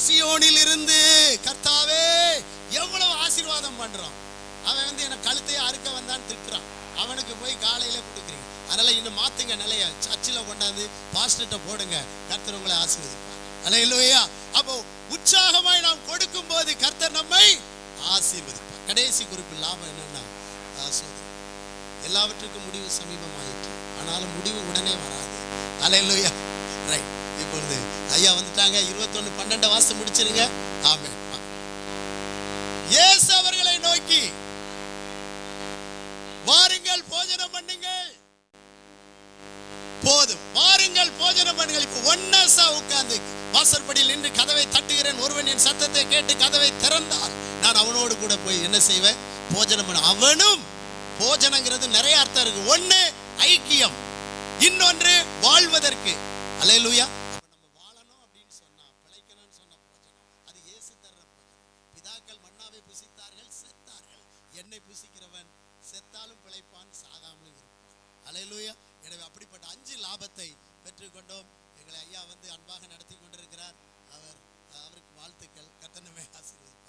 சியோனில் இருந்து கர்த்தாவே எவ்வளவு ஆசீர்வாதம் பண்றான். அவன் வந்து என்ன கழுத்தையே அறுக்க வந்தான்னு திட்டுறான். அவனுக்கு போய் காலையில கொடுக்குறீங்க. அதனால இன்னும் மாத்துங்க நிலைய. சர்ச்சில் கொண்டாந்து பாஸ்டர்ட்ட போடுங்க, கர்த்தர் உங்களை ஆசீர்வதிப்பார். அல்லேலூயா. அப்போ உற்சாகமாய் நாம் கொடுக்கும் போது கர்த்தர் நம்மை ஆசீர்வதிப்பார். கடைசி குறிப்பு லாபம் என்னன்னா, எல்லாவற்றுக்கும் முடிவு சமீபமாயிற்று, ஆனாலும் முடிவு உடனே வராது. அல்லேலூயா. ரைட். இப்பொழுது ஐயா வந்துட்டாங்க. 21:12 வாசித்து முடிச்சிருங்க. ஆமென். இயேசு அவர்களை நோக்கி, வாருங்கள் போஜனம் பண்ணுங்கள். போதும், வாருங்கள் போஜனம் பண்ணுங்கள். இப்போ ஒன்னஸா உட்கார்ந்து வாசற்படியில் நின்று கதவை தட்டுகிறேன். ஒருவன் என் சத்தத்தை கேட்டு கதவை திறந்தால் நான் அவனோடு கூட போய் என்ன செய்வேன்? போஜனம் பண்ண. அவனும் போஜனங்கிறது நிறைய அர்த்தம் இருக்கு. ஒன்னு ஐக்கியம், இன்னொன்று வாழ்வதற்கு. அல்லேலூயா. நம்ம வாழணும் அப்படின்னு சொன்னா, பிழைக்கணும்னு சொன்ன போஜனம் அது இயேசு தர்ற போஜனம். பிதாக்கள் மன்னாவை புசித்தார்கள், செத்தார்கள். என்னை புசிக்கிறவன் செத்தாலும் பிழைப்பான், சாகாமலும் இருப்பான். அல்லேலூயா. எனவே அப்படிப்பட்ட 5 லாபத்தை பெற்றுக்கொண்டோம். எங்களை ஐயா வந்து அன்பாக நடத்தி கொண்டிருக்கிறார். அவருக்கு வாழ்த்துக்கள். கர்த்தர் நம்மை ஆசீர்வதிப்பார்.